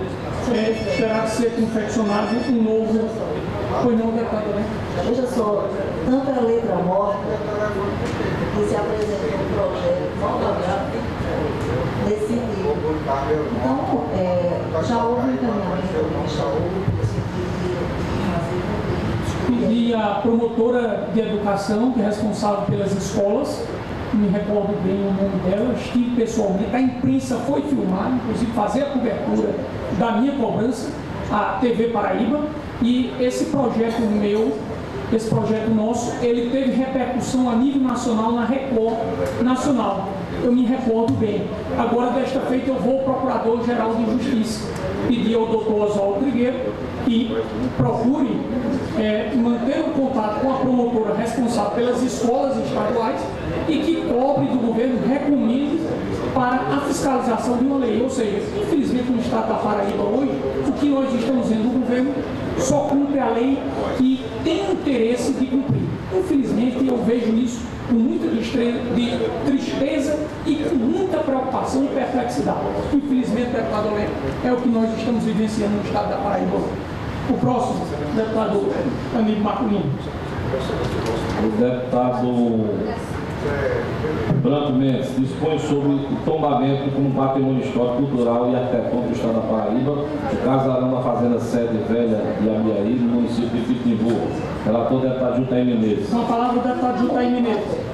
terá que ser confeccionado um novo. Pois não, deputado, né? Veja só, tanto a letra morta, que se apresentou um projeto monográfico nesse sentido. Então, já houve um encaminhamento do Ministério Público no sentido de fazer. E a promotora de educação, que é responsável pelas escolas, me recordo bem o nome dela, estive pessoalmente, a imprensa foi filmar, inclusive fazer a cobertura da minha cobrança, a TV Paraíba, e esse projeto nosso, ele teve repercussão a nível nacional na Record Nacional. Eu me recordo bem. Agora, desta feita, eu vou ao Procurador-Geral de Justiça pedir ao doutor Oswaldo Trigueiro que procure manter o contato com a promotora responsável pelas escolas estaduais e que cobre do governo, recomende para a fiscalização de uma lei. Ou seja, infelizmente no estado da Paraíba hoje, o que nós estamos vendo do governo só cumpre a lei que tem interesse de cumprir. Infelizmente, eu vejo isso com muita tristeza e com muita preocupação e perplexidade. Infelizmente, deputado Olé, é o que nós estamos vivenciando no estado da Paraíba. O próximo, deputado Aníbal Marcolino. O deputado Branco Mendes dispõe sobre o tombamento como patrimônio histórico, cultural e arquitetônico do estado da Paraíba, o casarão da Fazenda Sede Velha de Amiaí, no município de Pitimbu. Relator deputado Jutaí Menezes. Com a palavra o deputado Jutaí Menezes.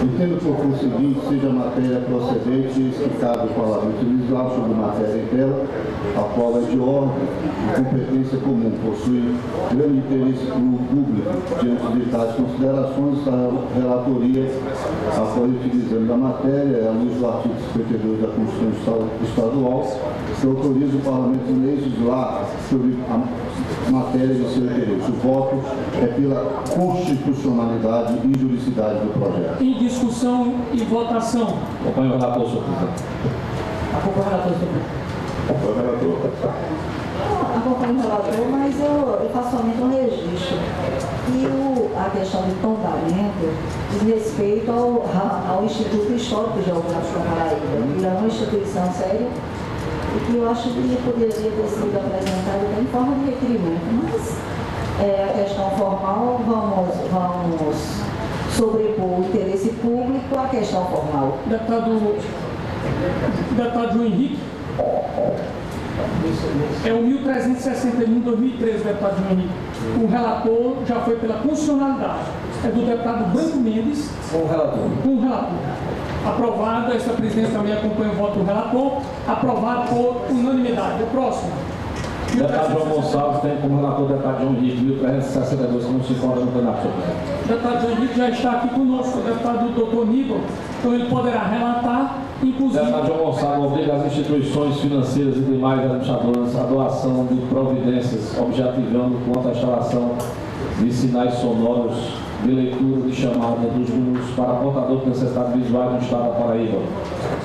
Entendo por conseguinte, seja matéria procedente e explicado o parlamento legislar sobre matéria em tela, a qual é de ordem e competência comum, possui grande interesse público diante de tais considerações da relatoria, após utilizando da matéria, à luz do artigo 52 da Constituição Estadual, que autoriza o parlamento legislar sobre a matéria de seu interesse. O voto é pela constitucionalidade e juridicidade do projeto. Em discussão e votação. Acompanhe o relator, senhor presidente. Acompanhe o relator, senhor presidente. O relator. Acompanho o relator, mas eu faço somente um registro. E a questão do tombamento diz respeito ao Instituto Histórico Geográfico da Paraíba, que é uma instituição séria e que eu acho que poderia ter sido apresentada até em forma de requerimento, mas a questão formal, vamos sobrepor o interesse público à questão formal. Deputado João Henrique, é o 1361/2013, deputado João Henrique. O relator já foi pela constitucionalidade. É do deputado Branco Mendes. Com o relator. Com o relator. Aprovado, esta presidência também acompanha o voto do relator. Aprovado por unanimidade. O próximo. O deputado João Gonçalves tem como relator o deputado João Henrique, 1362, que não se encontra no plenário. O deputado João Henrique já está aqui conosco, o deputado doutor Níbal, então ele poderá relatar, inclusive... O deputado João Gonçalves obriga as instituições financeiras e demais administradoras a doação de providências objetivando quanto à instalação de sinais sonoros de leitura de chamada dos números para portador de necessidades visuais no estado da Paraíba.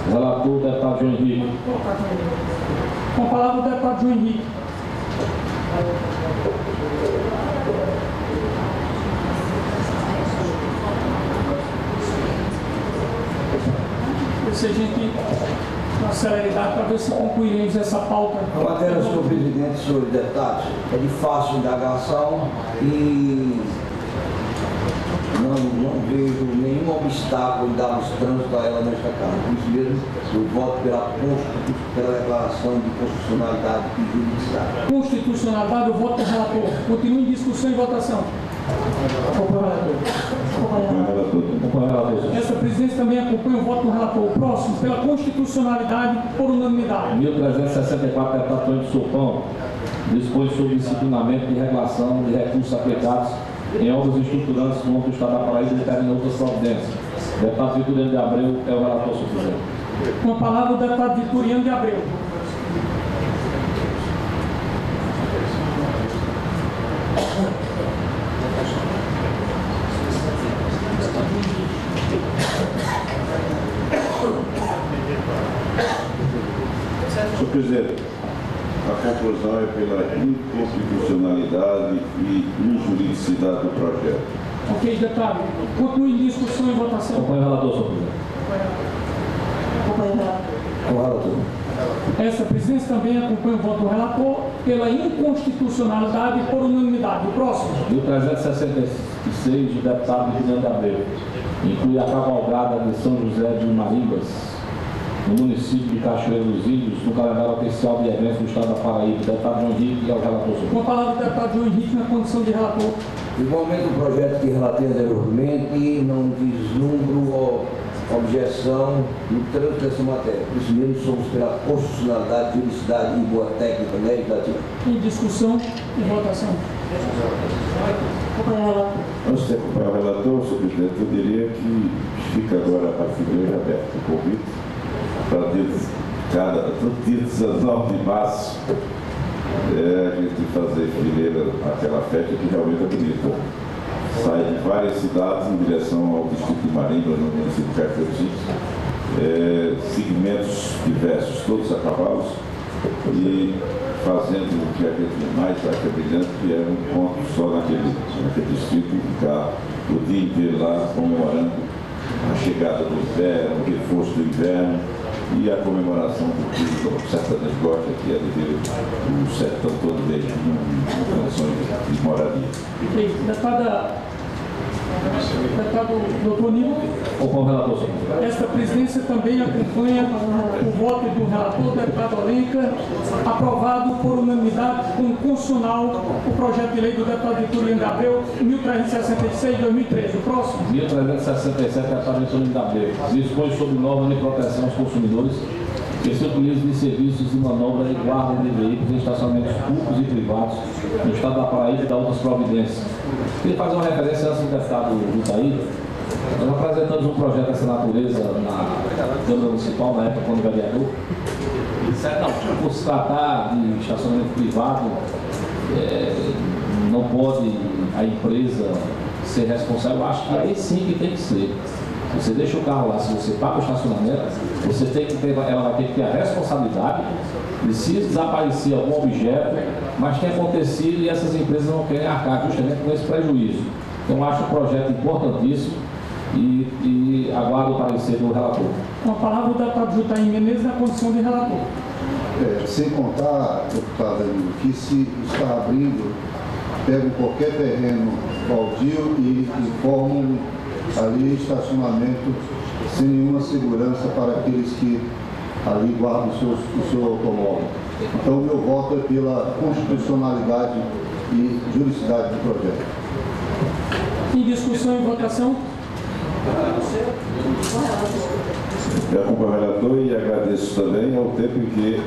O relator, o deputado João Henrique. Com a palavra o deputado João Henrique. Se a gente, com celeridade, para ver se concluiremos essa pauta. A matéria, senhor presidente, senhores deputados, é de fácil indagação e não vejo nenhum obstáculo em darmos trânsito a ela nesta Câmara. Por isso mesmo, eu voto pela declaração de constitucionalidade e juridicidade. Constitucionalidade, eu voto para o relator. Continua em discussão e votação. Essa presidência também acompanha o voto do relator. O próximo, pela constitucionalidade por unanimidade. 1364, deputado Antônio Sopão, dispõe sobre disciplinamento de regulação de recursos aplicados em obras estruturantes contra o Estado da Paraíba e determina outras providências. O deputado Vitoriano de Abreu é o relator suficiente. Com a palavra o deputado Vitoriano de Abreu. Senhor presidente, a conclusão é pela inconstitucionalidade e injuridicidade do projeto. Ok, deputado. Continue em discussão e votação. Acompanhe o relator, senhor presidente. Com o relator. Essa presidência também acompanha o voto do relator pela inconstitucionalidade por unanimidade. O próximo. 1366, do deputado Vitoriano de Abreu, inclui a cavalgada de São José de Marimbas, no município de Cachoeira dos Índios, no calendário oficial de eventos do estado da Paraíba. O deputado João Henrique é o relator. Com a palavra do deputado João Henrique na condição de relator. Igualmente o projeto que relatei anteriormente, não vislumbro objeção no trânsito dessa matéria. Por isso mesmo somos pela constitucionalidade, juridicidade e boa técnica legislativa. Em discussão e votação. Antes de acompanhar o relator, senhor presidente, eu diria que fica agora a partir de hoje aberto o convite para todo dia 19 de março a gente fazer fileira aquela festa que realmente é bonita. Sai de várias cidades em direção ao distrito de Marimbas, no município de Cachoeira dos Índios, segmentos diversos, todos a cavalos, e fazendo o que a gente mais acha brilhante, que é um ponto só naquele distrito, ficar o dia inteiro lá comemorando a chegada do inverno, o reforço do inverno e a comemoração do que o sertanejo gosta, que é de ver o sertão todo dele em condições de moradia. Deputado doutor Nilo. Acompanhe o relator, senhor. Esta presidência também acompanha o voto do relator, deputado Alenca, aprovado por unanimidade como constitucional o projeto de lei do deputado Vitoriano de Abreu, 1366/2013. O próximo. 1367, deputado Vitoriano de Abreu, dispõe sobre normas de proteção aos consumidores que se utilizam de serviços de manobra e guarda de veículos em estacionamentos públicos e privados no estado da Paraíba e da outras providências. Queria fazer uma referência antes do deputado Itaída. Nós apresentamos um projeto dessa natureza na Câmara Municipal, na época, quando vereador. E disseram, não, por se tratar de estacionamento privado, não pode a empresa ser responsável. Eu acho que aí sim que tem que ser. Você deixa o carro lá, se você paga o estacionamento, ela vai ter que ter a responsabilidade E se desaparecia algum objeto, mas tem acontecido e essas empresas não querem arcar justamente com esse prejuízo. Então, acho o projeto importantíssimo e aguardo o parecer do relator. Com a palavra, o deputado Jutaí Menezes, na condição de relator. Sem contar, deputado Danilo, que se está abrindo, pegam qualquer terreno baldio e formam ali estacionamento sem nenhuma segurança para aqueles que ali guardam o seu automóvel. Então, o meu voto é pela constitucionalidade e juridicidade do projeto. Em discussão e votação. Eu acompanho o relator e agradeço também ao tempo em que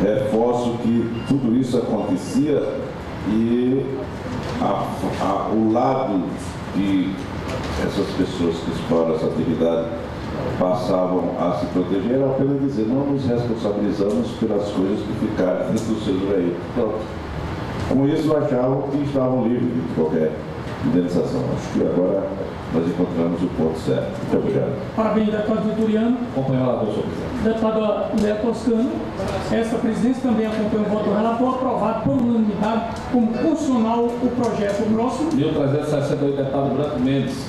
reforço que tudo isso acontecia e o lado que essas pessoas que exploram essa atividade passavam a se proteger era apenas dizer, não nos responsabilizamos pelas coisas que ficaram dentro dos seus veículos. Então, com isso achavam que estavam livres de qualquer indenização. Acho que agora nós encontramos o ponto certo. Muito obrigado. Parabéns, deputado Vitoriano. Acompanho o relator, senhor presidente. Deputado Léo Toscano. Esta presidência também acompanha o voto do relator, aprovado por unanimidade como constitucional o projeto. O próximo. 1368, deputado Branco Mendes.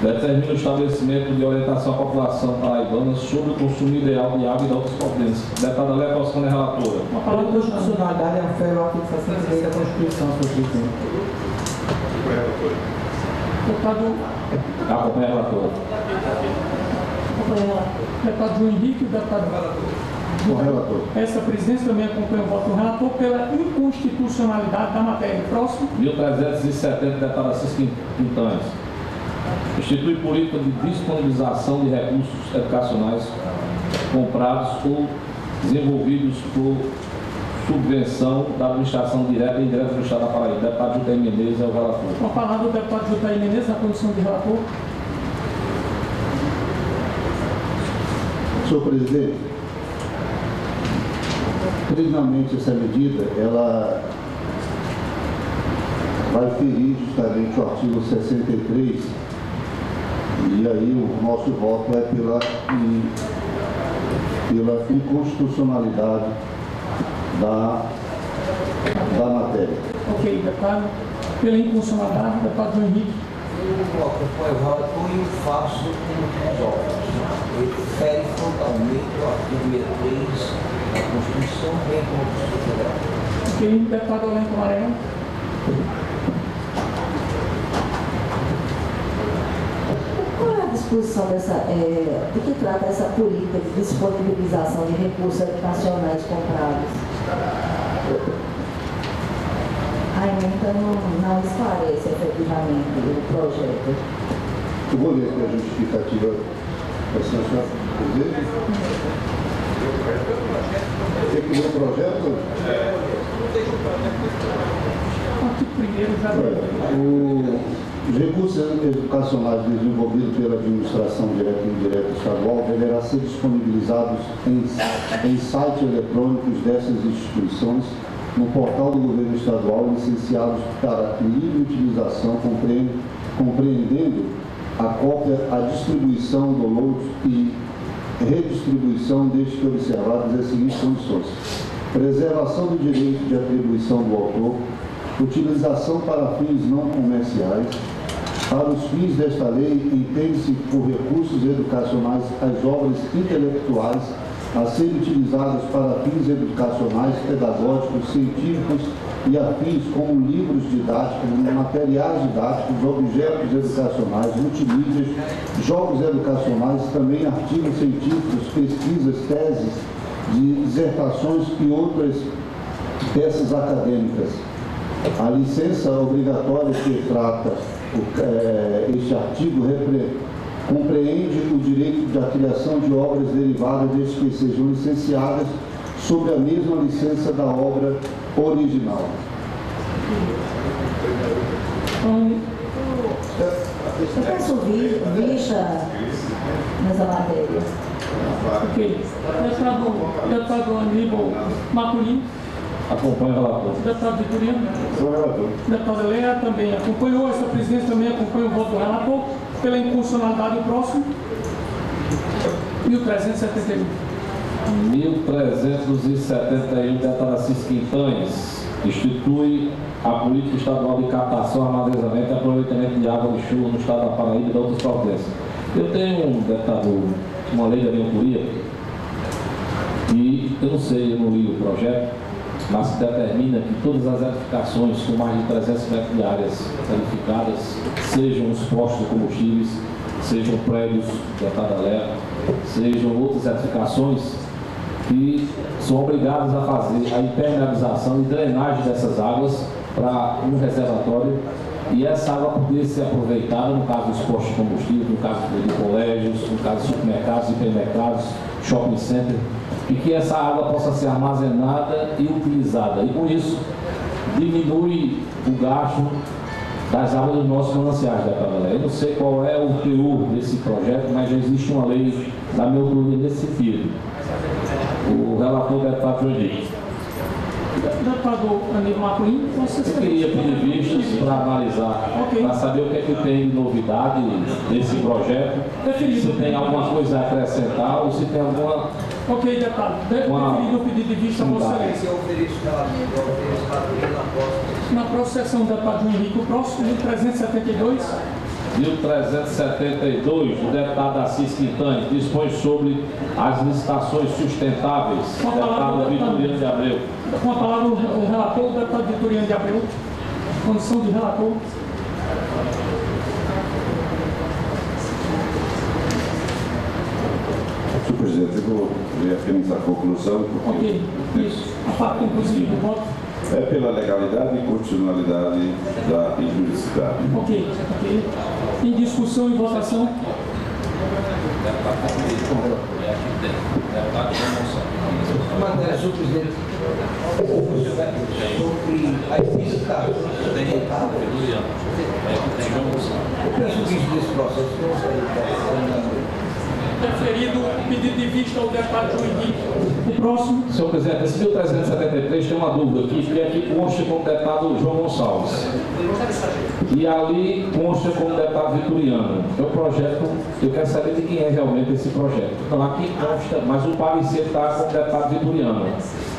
Determina o estabelecimento de orientação à população paraibana sobre o consumo ideal de água e de outras providências. Deputada Léa Toscano é relatora. A A palavra do constitucionalidade é o artigo 63 da Constituição, senhor presidente. deputado, Acompanha a relatora. deputado João Henrique, o deputado. Com o relator. Esta presidência também acompanha o voto do relator pela inconstitucionalidade da matéria. Próximo. 1370, deputada Assis Quintanes. Institui política de disponibilização de recursos educacionais comprados ou desenvolvidos por subvenção da administração direta e indireta do Estado da Paraíba. Deputado Jutaí Menezes é o relator. Com a palavra o deputado Jutaí Menezes, na condição de relator. Senhor presidente, originalmente essa medida, ela vai ferir justamente o artigo 63, e aí o nosso voto é pela inconstitucionalidade da matéria. Ok, deputado. Pela inconstitucionalidade, deputado João Henrique. Eu acompanho o relator e eu faço como os órgãos. Ele fere frontalmente o artigo 63 da Constituição, bem como a Constituição Federal. Ok, deputado Olenco Amarelo. Qual é a disposição de que trata essa política de disponibilização de recursos educacionais comprados? A emenda não esclarece efetivamente o projeto. Eu vou ler aqui a justificativa da senhora presidente. Tem que ler o projeto? Artigo 1º já. Os recursos educacionais desenvolvidos pela administração direta e indireta estadual deverá ser disponibilizados em sites eletrônicos dessas instituições, no portal do governo estadual, licenciados para livre utilização, compreendendo a cópia, a distribuição, download e redistribuição desde que observadas as seguintes condições: preservação do direito de atribuição do autor, utilização para fins não comerciais. Para os fins desta lei, entende-se por recursos educacionais as obras intelectuais a serem utilizadas para fins educacionais, pedagógicos, científicos e afins, como livros didáticos, materiais didáticos, objetos educacionais, multimídias, jogos educacionais, também artigos científicos, pesquisas, teses, dissertações e outras peças acadêmicas. A licença obrigatória que trata este artigo compreende o direito da criação de obras derivadas desde que sejam licenciadas sob a mesma licença da obra original. Eu peço vista nessa matéria. Ok. Deputado Aníbal Maculino. Acompanho o relator. Deputado Vitoriano. Sou relator. Deputada Léa também acompanhou. Essa presidência também acompanha o voto do relator pela inconstitucionalidade do próximo. 1371. 1371, deputada Cis Quintanes, institui a política estadual de captação, armazenamento e aproveitamento de água de chuva no estado da Paraíba e de outras províncias. Eu tenho, deputado, uma lei da minha autoria, e eu não sei, eu não li o projeto, mas que determina que todas as edificações com mais de 300 metros de áreas edificadas, sejam os postos de combustíveis, sejam prédios de Atadalé, sejam outras edificações, que são obrigadas a fazer a impermeabilização e drenagem dessas águas para um reservatório, e essa água poder ser aproveitada no caso dos postos de combustível, no caso de colégios, no caso de supermercados, hipermercados, shopping center, e que essa água possa ser armazenada e utilizada. E com isso, diminui o gasto das águas dos nossos mananciais da Atadalé. Eu não sei qual é o teor desse projeto, mas já existe uma lei da minha autoria nesse sentido. O relator deputado João Henrique. Deputado Aníbal Marcolino, eu queria pedir vistas para analisar, para saber o que é que tem de novidade desse projeto, se tem alguma coisa a acrescentar ou se tem alguma... Ok, deputado. Deferido o pedido de vista, Vossa Excelência. Na próxima sessão, deputado João Henrique, o próximo, 1372. 1372, o deputado Assis Quintanes, dispõe sobre as licitações sustentáveis. Deputado Vitoriano de Abreu. Com a palavra o relator, o deputado Vitoriano de Abreu. Condição de relator. Senhor presidente, eu vou ler apenas a conclusão. Ok, isso. A parte conclusiva do voto. É pela legalidade e constitucionalidade da injuridicidade. Ok. Em discussão e votação. Matéria, senhor presidente, sobre a eficiência eu penso que isso desse processo não sai. Deferido o pedido de vista ao deputado João Henrique. O próximo. Senhor presidente, esse 1373 tem uma dúvida aqui, que aqui consta como deputado João Gonçalves. E ali consta como deputado Vitoriano. É o projeto, eu quero saber de quem é realmente esse projeto. Então aqui consta, mas o parecer está como deputado Vitoriano,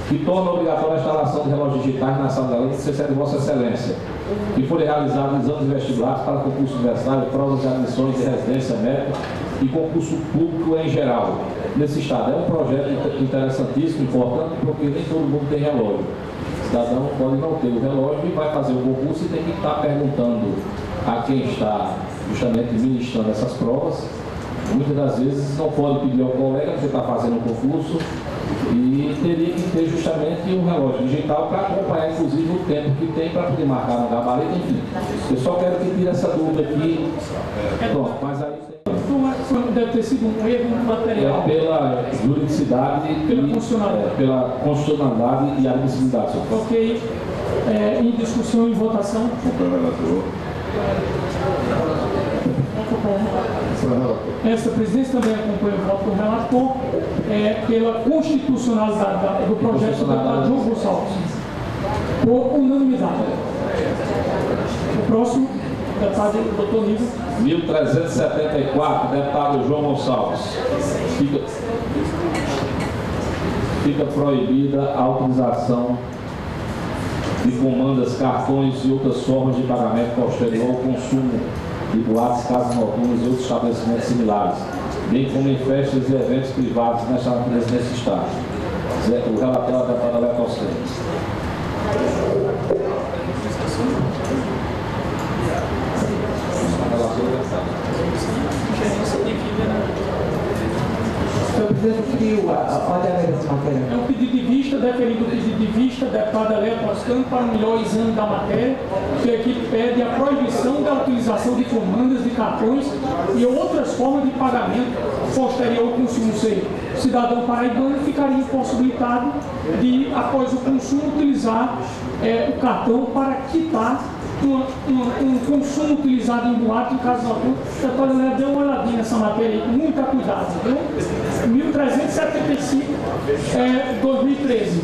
que torna obrigatória a instalação de relógios digitais na sala da lei, se excede Vossa Excelência, que forem realizados exames vestibulares para concurso universitário, provas de admissões de residência médica e concurso público em geral. Nesse estado, é um projeto interessantíssimo, importante, porque nem todo mundo tem relógio. O cidadão pode não ter o relógio e vai fazer o concurso e tem que estar perguntando a quem está justamente ministrando essas provas. Muitas das vezes não pode pedir ao colega que está fazendo o concurso e teria que ter justamente um relógio digital para acompanhar, inclusive, o tempo que tem para poder marcar no gabarito, enfim. Eu só quero que tire essa dúvida aqui. Pronto, mas aí deve ter sido um erro material. Pela juridicidade, pela constitucionalidade e admissibilidade. Ok. Em discussão e votação. Esta presidência também acompanha o voto do relator pela constitucionalidade do projeto do deputado João Gonçalves. Por unanimidade. O próximo, deputado doutor Nível. 1374, deputado João Gonçalves. Fica proibida a utilização de comandas, cartões e outras formas de pagamento posterior ao consumo de boates, casas noturnas e outros estabelecimentos similares, bem como em festas e eventos privados nessa natureza nesse estado. O relatório da deputada Léa Costa. Senhor presidente, pode haver essa matéria. É um pedido de vista, deferido o pedido de vista, deputada Léa Toscano, para um melhor exame da matéria, que aqui pede a proibição da utilização de comandas, de cartões e outras formas de pagamento posterior ao consumo. O cidadão paraibano ficaria impossibilitado de, após o consumo, utilizar o cartão para quitar um consumo utilizado em boate, em caso noturno. A deputada Léa deu uma olhadinha nessa matéria aí, com muito cuidado, viu? 1375, 2013.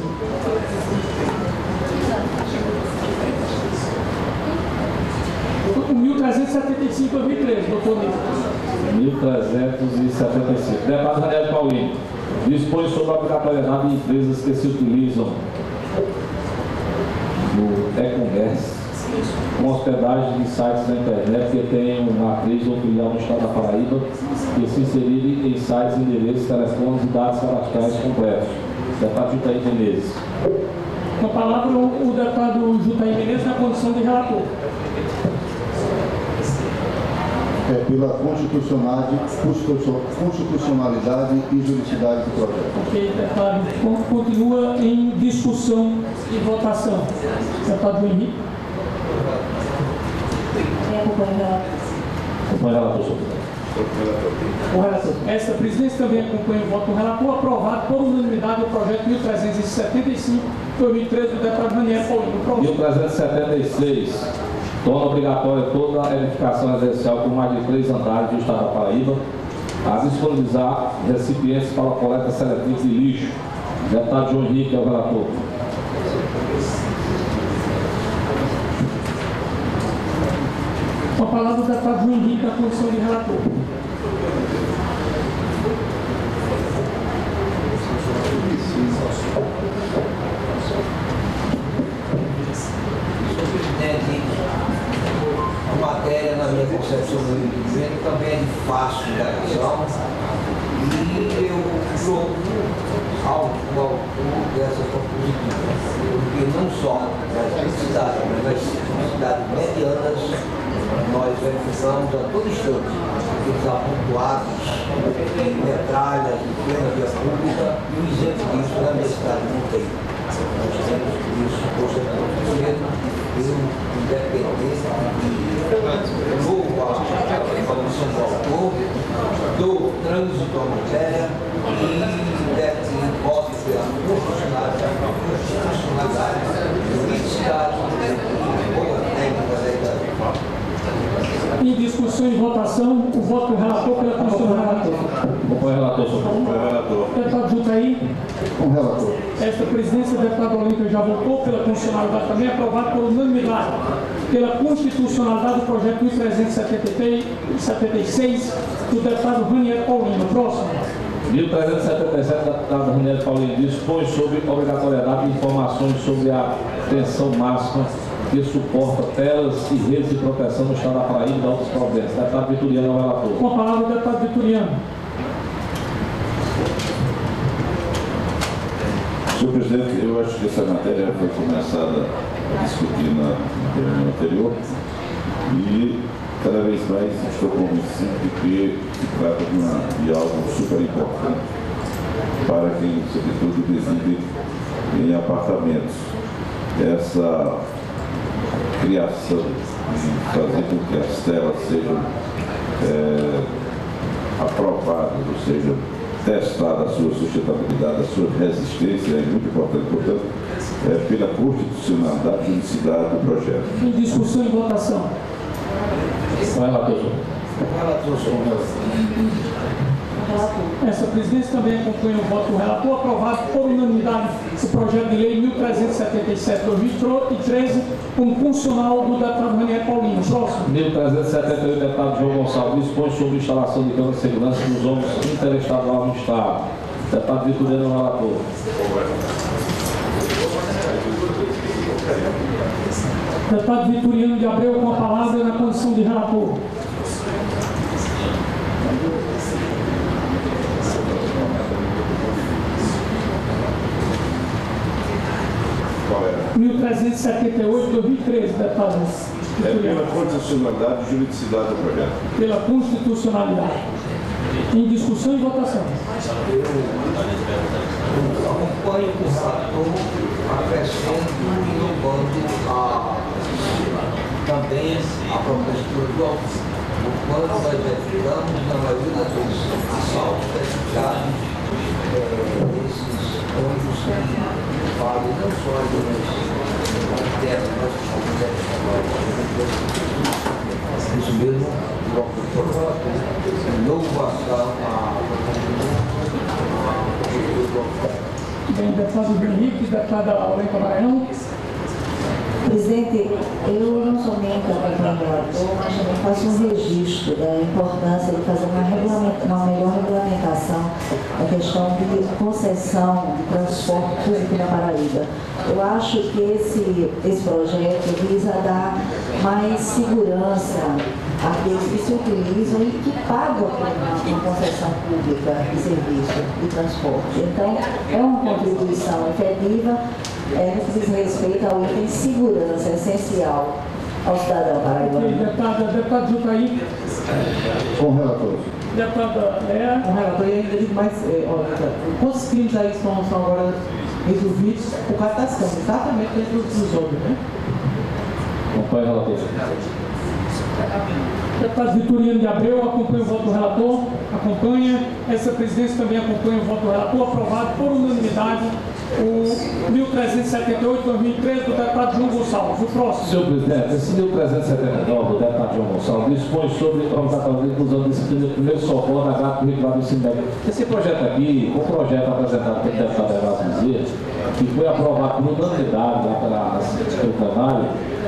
O 1375, 2013, doutor Nito. 1375. Deputado Daniel Paulino. Dispõe sobre a obrigatoriedade de empresas que se utilizam do e-commerce com hospedagem de sites na internet que tenham uma matriz ou filial no estado da Paraíba e se inserirem em sites, endereços, telefones e dados cadastrais completos. Deputado Jutaí Menezes. Com a palavra o deputado Jutaí Menezes na condição de relator. Pela constitucionalidade e juridicidade do projeto. Ok, deputado. Continua em discussão e votação. Deputado Henrique. Acompanhe o relator. O relator. Esta presidência também acompanha o voto do relator, aprovado por unanimidade o projeto 1375/2013 do deputado Ranieri Paulino. 1376 torna obrigatória toda a edificação residencial com mais de 3 andares do estado da Paraíba a disponibilizar recipientes para a coleta seletiva de lixo. Deputado João Henrique é o relator. Com a palavra o deputado João Henrique na condição de relator. A matéria, na minha concepção do entendimento, também é de fácil indagação e eu jogo algo dessa propositiva, porque não só nas necessidades, mas nas necessidades medianas nós verificamos a todo instante aqueles apontoados em metralhas, em plena via pública e o exemplo disso na minha cidade não tem. Nós temos isso, poxa, eu, independente de louvo a comissão do autor, do trânsito à matéria e posso ser a constitucionalidade, juridicidade, boa técnica da Em discussão e votação, o voto do relator pela condição do relator. Acompanhe o relator, senhor. Deputado Jutaí. Com relator. Esta presidência, o deputado Olímpio já votou pela constitucionalidade também, aprovado por unanimidade pela constitucionalidade do projeto 1376 do deputado Ranieri Paulino. Próximo. 1377, deputado Ranieri Paulino, dispõe sobre obrigatoriedade de informações sobre a tensão máxima que suporta telas e redes de proteção no estado da Paraíba e da outras províncias. Deputado Vitoriano é o relator. Com a palavra o deputado Vitoriano. Senhor presidente, eu acho que essa matéria foi começada a discutir na reunião anterior e cada vez mais estou convencido de que se trata de algo super importante para quem, sobretudo, reside em apartamentos. Essa criação de fazer com que as telas sejam aprovadas, ou seja, testada a sua sustentabilidade, a sua resistência é muito importante, portanto, pela constitucionalidade e juridicidade do projeto. Em discussão e votação. Essa presidência também acompanha o voto do relator, aprovado por unanimidade o projeto de lei 1377/2013 como funcional do deputado Ranieri Paulino. Próximo. 1378, deputado João Gonçalves, dispõe sobre instalação de câmeras de segurança nos ônibus interestaduais no estado. Deputado Vitoriano é o relator. Deputado Vitoriano de Abreu com a palavra na condição de relator. Qual era? 1378/2013, deputado. Pela constitucionalidade e juridicidade do projeto. Pela constitucionalidade. Em discussão e votação. Eu acompanho o relator acrescento e inovando também a proposta do autor. Quando nós verificamos, na maioria das vezes, assaltos praticados nesses ônibus que valem não só as internas, mas também isso mesmo, o autor relator, inovação, Bem, deputado Henrique, deputada Aurélia Maranhão. Presidente, eu não somente acompanho o relator, mas também faço um registro da importância de fazer uma melhor regulamentação da questão de concessão de transporte público na Paraíba. Eu acho que esse projeto visa dar mais segurança àqueles que se utilizam e que pagam por uma concessão pública de serviço de transporte. Então, é uma contribuição efetiva no que diz respeito ao item de segurança essencial ao cidadão paraibano. Deputado Jutaí. Com o relator. Deputada Léa. Com o relator, e ainda digo mais, quantos crimes aí são agora resolvidos por causa das câmeras, exatamente dentro dos outros, né? Acompanhe o relator. Deputado Vitoriano de Abreu, acompanha o voto do relator, acompanha. Essa presidência também acompanha o voto do relator, aprovado por unanimidade o 1378/2013 do deputado João Gonçalves. O próximo. Senhor presidente, esse 1379 do deputado João Gonçalves dispõe sobre a organização de inclusão de disciplina de primeiro socorro na grade curricular do ensino médio. Esse projeto aqui, o projeto apresentado pelo deputado Erasmo Bezerra, que foi aprovado por unanimidade lá pelo plenário,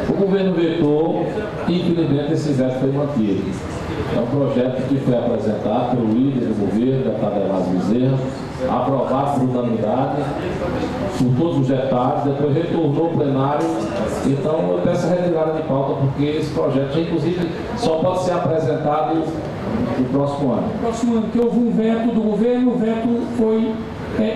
o governo vetou e, infelizmente, esse veto foi mantido. É um projeto que foi apresentado pelo líder do governo, deputado Erasmo Bezerra, aprovado por unanimidade, por todos os deputados, depois retornou ao plenário. Então, eu peço a retirada de pauta, porque esse projeto, inclusive, só pode ser apresentado no próximo ano. No próximo ano, que houve um veto do governo, o veto foi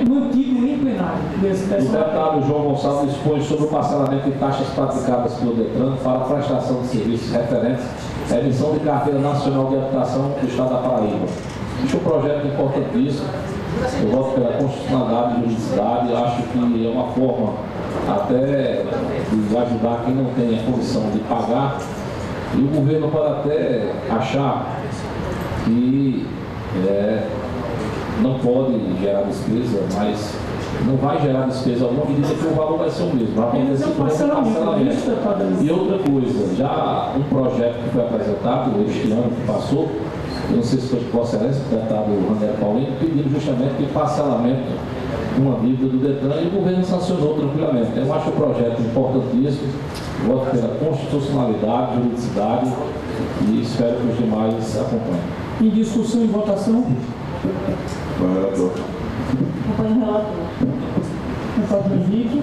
mantido em plenário. O deputado João Gonçalves dispõe sobre o parcelamento de taxas praticadas pelo DETRAN para a prestação de serviços referentes à emissão de carteira nacional de habitação do Estado da Paraíba. Este é um projeto importantíssimo. Eu voto pela constitucionalidade e juridicidade. Eu acho que é uma forma até de ajudar quem não tem a condição de pagar. E o governo pode até achar que não pode gerar despesa, mas não vai gerar despesa alguma medida que o valor vai ser o mesmo. Vai acontecer por parcelamento. E outra coisa, já um projeto que foi apresentado este ano que passou, eu não sei se foi de Vossa Excelência, o deputado Randel Paulino, pedindo justamente que parcelamento uma dívida do DETRAN e o governo sancionou tranquilamente. Eu acho o projeto importantíssimo, voto pela constitucionalidade, juridicidade e espero que os demais acompanhem. Em discussão e votação. Com o relator. Acompanho o relator. Deputado Henrique.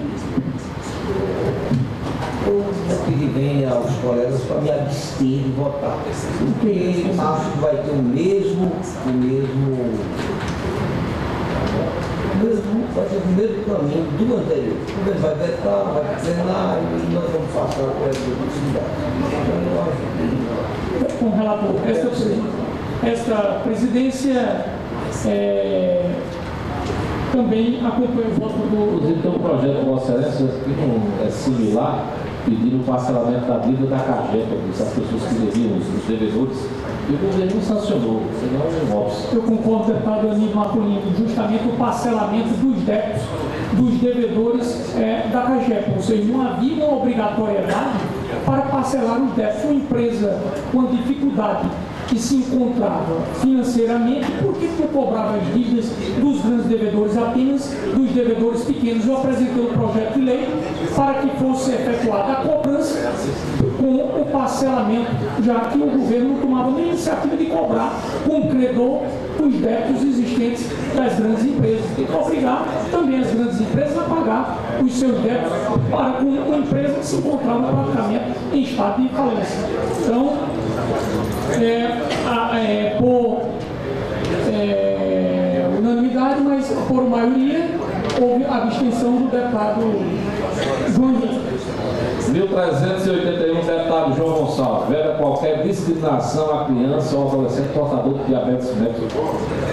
Eu pedi bem aos colegas para me abster de votar, porque acho que vai ter vai ter o mesmo caminho do anterior. O governo vai vetar, vai para o plenário e nós vamos passar por essa possibilidade. Com o relator, esta presidência também acompanha o voto do... Inclusive tem um projeto de Vossa Excelência que é similar, pedindo o parcelamento da dívida da CAGEP, essas pessoas que deviam, os devedores, e o governo não sancionou, senão é um óbvio. Eu concordo, deputado Aníbal Marcolino, justamente o parcelamento dos débitos dos devedores da CAGEP, ou seja, não havia uma obrigatoriedade para parcelar os débitos. Uma empresa com dificuldade que se encontrava financeiramente, por que não cobrava as dívidas dos grandes devedores, apenas dos devedores pequenos? Eu apresentei um projeto de lei para que fosse efetuada a cobrança com o parcelamento, já que o governo não tomava nem iniciativa de cobrar com o credor os débitos existentes das grandes empresas. Tem que obrigar também as grandes empresas a pagar os seus débitos para com uma empresa que se encontrava praticamente em estado de falência. Então, por unanimidade, mas por maioria, houve a abstenção do deputado João Henrique. 1381, deputado João Gonçalves. Veda qualquer discriminação à criança ou adolescente portador de diabetes mellitus.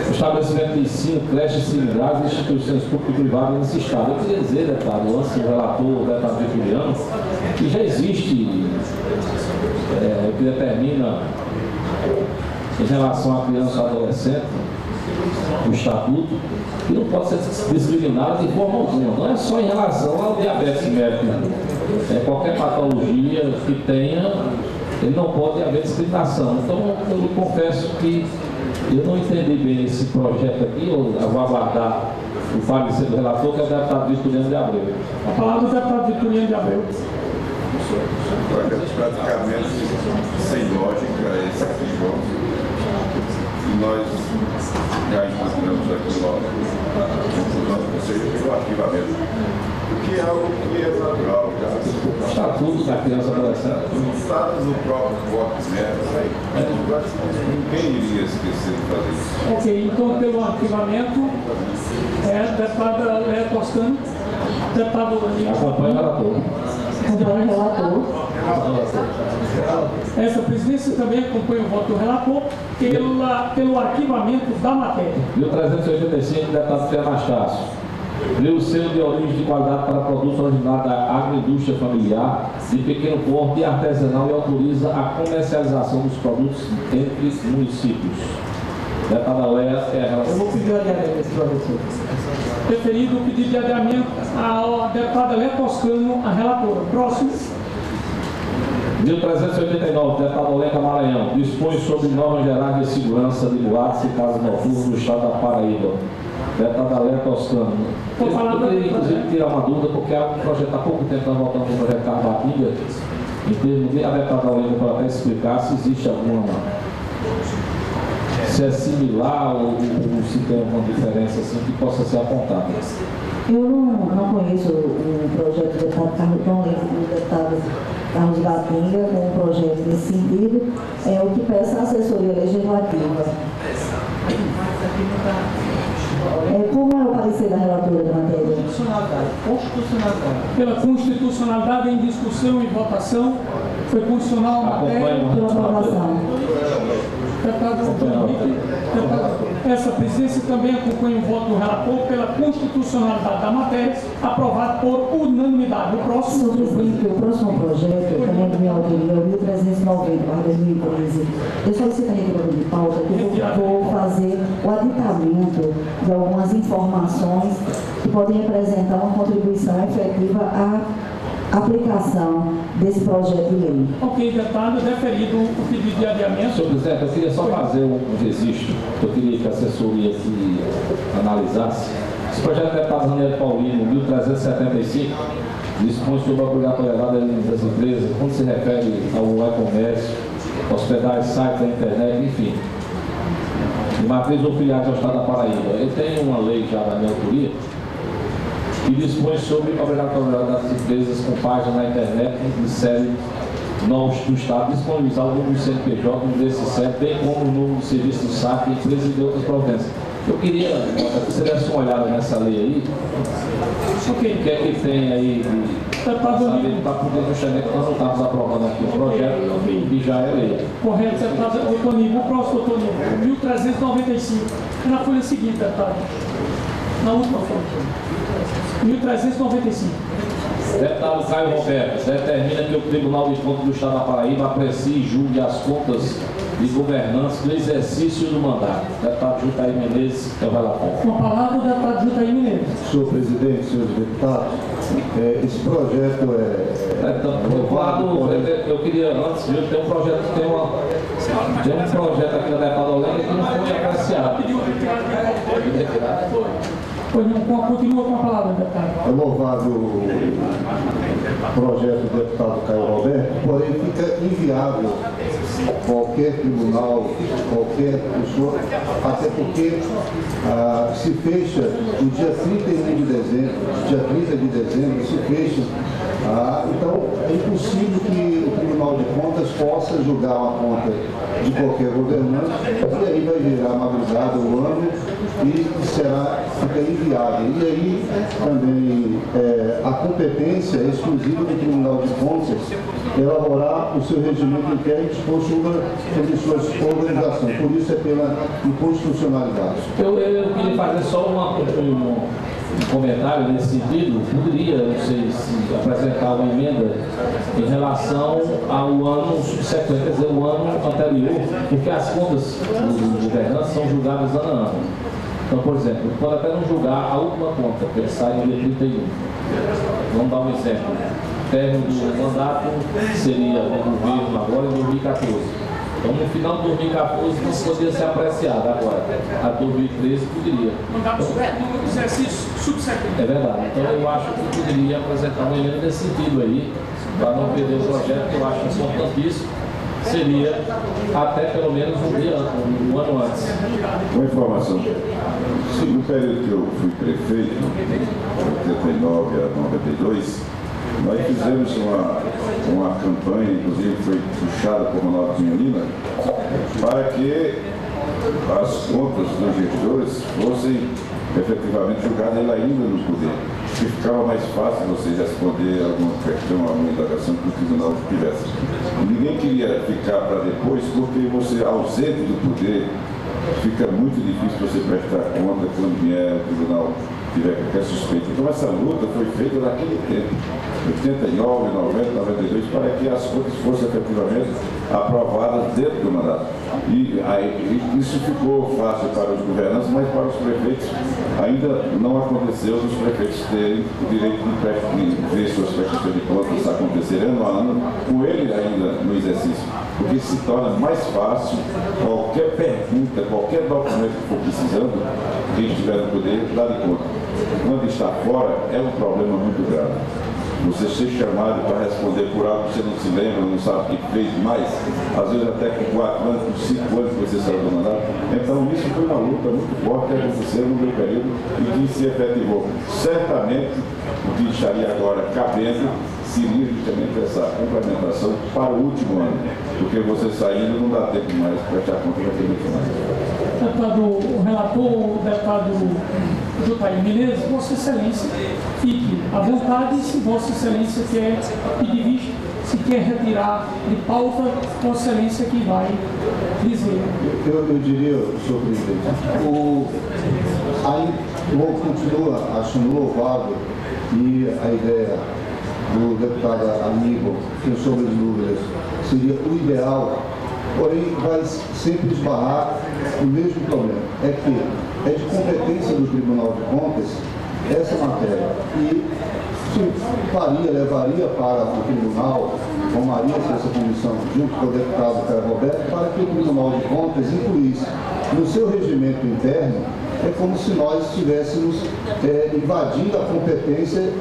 O estabelecimento de ensino, creches similares e instituições públicas e privadas nesse estado. Eu queria dizer, deputado, antes do relator, o deputado Vitoriano, que já existe o que determina em relação à criança ou adolescente, o estatuto, que não pode ser discriminado de forma alguma. Não é só em relação ao diabetes mellitus. Qualquer patologia que tenha, ele não pode haver discriminação. Então, eu confesso que eu não entendi bem esse projeto aqui. Eu vou aguardar o parecer do relator, que é o deputado Vitoriano de Abreu. A palavra do deputado Vitoriano de Abreu. projeto praticamente sem lógica, esse aqui, João. E nós já encontramos aqui logo conclusão, ou seja, pelo arquivamento, que é algo que é natural, já. Estatuto da criança e adolescente. Está no próprio voto, né? Ninguém iria esquecer de fazer isso. Ok, então pelo arquivamento, deputada Léa Toscano, deputado Acompanha o relator. Acompanha o relator. Essa presidência também acompanha o voto do relator pelo arquivamento da matéria. 1385, deputado Fernando Anastácio. Lê o selo de origem de qualidade para produtos originários da agroindústria familiar de pequeno porte e artesanal e autoriza a comercialização dos produtos entre municípios. Deputada Léa é a relação. Eu vou pedir o adiamento desse projeto. Preferido o pedido de adiamento à deputada Léa Toscano, a relatora. Próximo. 1389, deputado Olenka Maranhão, dispõe sobre normas gerais de segurança de boates e casas noturnas do estado da Paraíba. Deputada Léa Toscano. Eu queria, inclusive, tirar uma dúvida, porque há um projeto, há pouco tempo nós voltamos no projeto Carbatinga, em termos de a deputada Olenka para até explicar se existe alguma, se é similar ou se tem alguma diferença assim que possa ser apontada. Eu não conheço o projeto do deputado Carlos, não lembro do deputado Carlos Batinga com um projeto nesse sentido. É o que peça a assessoria legislativa. Como é o parecer da relatora da matéria? Constitucionalidade. Pela constitucionalidade em discussão e votação, foi constitucional a matéria. Pela aprovação. Essa presidência também acompanha o voto do relator pela constitucionalidade da matéria, aprovado por unanimidade. O próximo. Senhor presidente, o próximo projeto, também de minha autoria, é o 1390/2013. Eu solicito aqui para de pauta que eu vou fazer o aditamento de algumas informações que podem representar uma contribuição efetiva à aplicação desse projeto de lei. Ok, deputado, deferido o pedido de adiamento. Senhor presidente, eu queria só fazer um registro, eu queria que a assessoria aqui analisasse. Esse projeto do deputado Ranieri Paulino, 1375, dispõe sobre a obrigatoriedade das empresas, quando se refere ao e-comércio, hospedagem, site da internet, enfim, de matriz ou filiais ao estado da Paraíba. Eu tenho uma lei já da minha autoria, que dispõe sobre a obrigatoriedade das empresas com página na internet que inserem novos do Estado, disponibilizar o número do CNPJ, o número desse CEP, bem como o número do serviço do SAC, empresa e de outras providências. Eu queria que você desse uma olhada nessa lei aí, o que é que tem aí para saber, para poder justamente nós não estamos aprovando aqui o projeto que já é lei. Correto, deputado Toninho. O próximo, Toninho, 1395. É na folha seguinte, deputado. Na última folha. 1395. Deputado Caio Roberto, determina que o Tribunal de Contas do Estado da Paraíba aprecie e julgue as contas de governança do exercício do mandato. Deputado Jutaí Menezes, é o relator. Com a palavra, o deputado Jutaí Menezes. Senhor presidente, senhores deputados, esse projeto Eu queria, antes, viu, tem um projeto aqui da deputada Olenka que não foi apreciado. Continua com a palavra, deputado. É louvado o projeto do deputado Caio Roberto, porém fica inviável qualquer tribunal, qualquer pessoa, até porque se fecha no dia 31 de dezembro, dia 30 de dezembro, se fecha. Então, é impossível que o Tribunal de Contas possa julgar uma conta de qualquer governante, e aí vai virar madrugada o ano e fica inviável. E aí também a competência exclusiva do Tribunal de Contas elaborar o seu regimento interno e dispor sobre suas organizações. Por isso é pela inconstitucionalidade. Eu queria fazer só um comentário nesse sentido. Poderia, não sei se apresentar uma emenda em relação ao ano subsequente, quer dizer, o ano anterior, porque as contas do governança são julgadas ano a ano. Então, por exemplo, pode até não julgar a última conta, que sai no dia 31. Vamos dar um exemplo. O término do mandato seria o governo agora em 2014. Então, no final de 2014 não poderia ser apreciado agora. A 2013 poderia. Mandato no exercício subsequente. É verdade. Então, eu acho que poderia apresentar uma emenda nesse sentido aí, para não perder o projeto, que eu acho importantíssimo, seria até pelo menos um ano antes. Uma informação. No período que eu fui prefeito, de 89 a 92, nós fizemos uma campanha, inclusive foi puxada por Ronaldo Cunha Lima, para que as contas dos gestores fossem efetivamente julgadas ele ainda no poder. Que ficava mais fácil você responder alguma questão, alguma indagação que o tribunal tivesse. Ninguém queria ficar para depois, porque você, ausente do poder, fica muito difícil você prestar conta quando vier o tribunal tiver qualquer suspeita. Então essa luta foi feita naquele tempo, 89, 90, 92, para que as contas fossem efetivamente aprovadas dentro do mandato. E aí, isso ficou fácil para os governantes, mas para os prefeitos ainda não aconteceu os prefeitos terem o direito de ver suas prestações de contas acontecer ano a ano, com ele ainda no exercício. Porque se torna mais fácil qualquer pergunta, qualquer documento que for precisando, quem estiver no poder, dar de conta. Quando está fora, é um problema muito grave. Você ser chamado para responder por algo que você não se lembra, não sabe o que fez mais, às vezes até com 4 anos, com 5 anos que você saiu do mandato. Então isso foi uma luta muito forte que aconteceu no meu período e que se efetivou. Certamente o que estaria agora cabendo seria justamente essa complementação para o último ano, porque você saindo não dá tempo mais para prestar conta daquele último ano. Deputado, o relator, o deputado Jotair Menezes, Vossa Excelência fique à vontade, se Vossa Excelência quer pedir vista, se quer retirar de pauta, Vossa Excelência que vai dizer. Eu diria, senhor presidente, continua achando louvável e a ideia do deputado amigo, sem sombra de dúvidas, seria o ideal, porém vai sempre esbarrar no mesmo problema, é que é de competência do Tribunal de Contas essa matéria e levaria para o tribunal, formaria-se essa comissão junto com o deputado Caio Roberto, para que o Tribunal de Contas incluísse no seu regimento interno, é como se nós estivéssemos invadindo a competência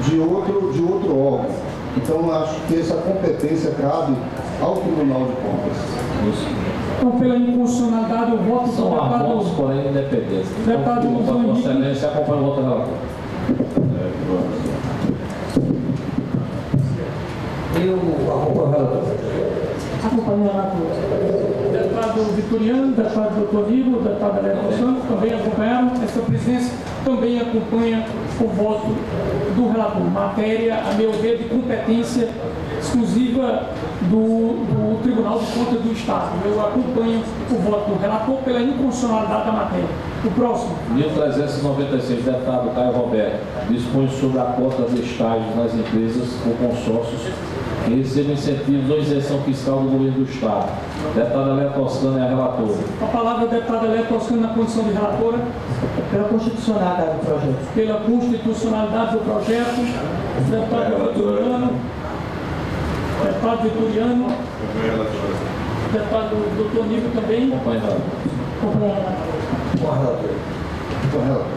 de outro órgão. Então, eu acho que essa competência cabe ao Tribunal de Contas. Então, pela inconstitucionalidade, eu voto São armônicos, porém independentes. Deputado Vossa Excelência acompanha o voto relator. Eu acompanho o relator. Acompanho o relator. Deputado Vitoriano, deputado doutor Nilo, deputado Alberto Santos também acompanharam. Essa presidência também acompanha o voto do relator. Matéria, a meu ver, de competência exclusiva do Tribunal de Contas do Estado. Eu acompanho o voto do relator pela inconstitucionalidade da matéria. O próximo. 1396, deputado Caio Roberto, dispõe sobre a cota de estágios nas empresas ou consórcios que recebem incentivos ou isenção fiscal do governo do Estado. Deputada Léa Toscana é a relatora. A palavra da deputada Léa Toscana na condição de relatora. Pela constitucionalidade do projeto. Pela constitucionalidade do projeto. Deputado Vitoriano. Deputado Vitoriano. Deputado doutor Nível também.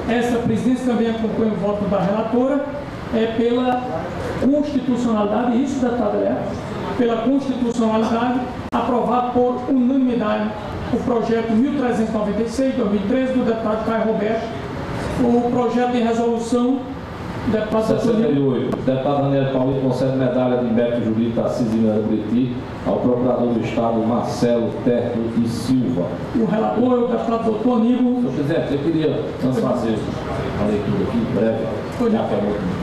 Essa presidência também acompanha o voto da relatora. Pela constitucionalidade, isso, deputada Léa, pela constitucionalidade, aprovado por unanimidade o projeto 1396-2013 do deputado Caio Roberto, o projeto de resolução, deputado 68. Deputado Daniel Paulino concede medalha de mérito jurídico Assis de Miranda Buriti ao procurador do Estado Marcelo Terto e Silva. O relator é o deputado doutor Aníbal. Senhor presidente, eu queria fazer uma leitura aqui breve, já que é muito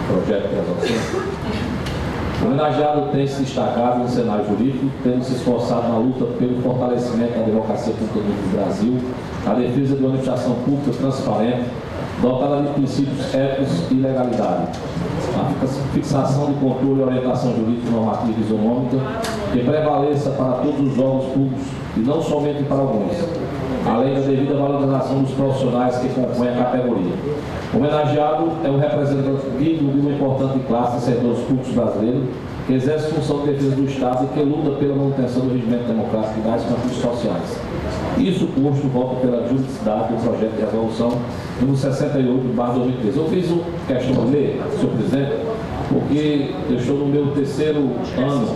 projeto de resolução. O homenageado tem se destacado no cenário jurídico, tendo se esforçado na luta pelo fortalecimento da democracia pública do Brasil, na defesa de uma administração pública transparente, dotada de princípios éticos e legalidade, a fixação de controle e orientação jurídica, normativa e isonômica, que prevaleça para todos os órgãos públicos e não somente para alguns, além da devida valorização dos profissionais que compõem a categoria. O homenageado é um representante digno de uma importante classe de servidores públicos brasileiros que exerce função de defesa do Estado e que luta pela manutenção do regimento democrático e das conquistas sociais. Isso posto, voto pela juridicidade do projeto de resolução número 68/2013. Eu fiz questão de ler, senhor presidente, porque eu estou no meu terceiro ano,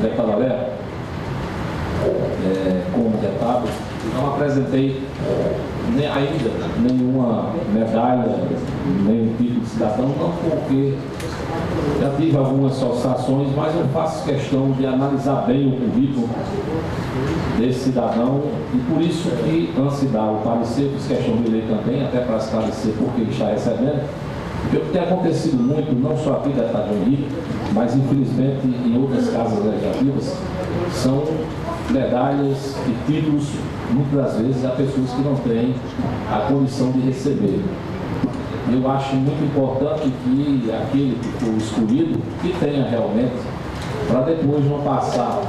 deputado Alberto, como deputado, não apresentei ainda nenhuma medalha, nenhum título de cidadão, não porque já tive algumas associações, mas eu faço questão de analisar bem o currículo desse cidadão e por isso que, antes de dar o parecer, fiz questão de ler também, até para esclarecer por que ele está recebendo, porque o que tem acontecido muito, não só aqui da Deputado Henrique, mas infelizmente em outras casas legislativas, são medalhas e títulos, muitas das vezes, a pessoas que não têm a condição de receber. Eu acho muito importante que aquele que for escolhido, que tenha realmente, para depois não passar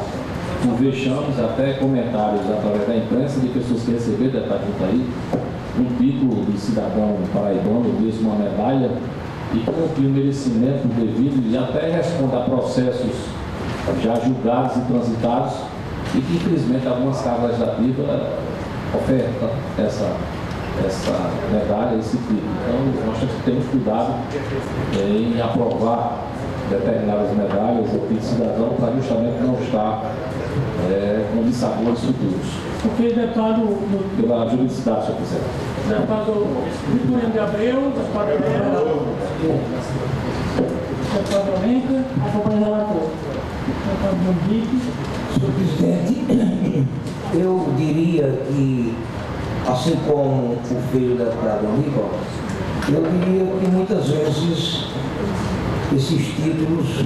por vexames, até comentários através da imprensa de pessoas que receberam, deputado aí, um título de cidadão paraibano, mesmo uma medalha, e que não tem o merecimento devido e até responde a processos já julgados e transitados, e que infelizmente algumas casas legislativas ofertam essa medalha, esse título. Então nós temos que ter muito cuidado em aprovar determinadas medalhas ou título de cidadão para justamente não estar com dissabores futuros. Ok, deputado... Pela juridicidade, se eu quiser. Deputado Vitorino de Abreu, deputado Olenka, acompanha o relator. Deputado Henrique. Senhor presidente, eu diria que, assim como o filho da deputada Aníbal, eu diria que muitas vezes esses títulos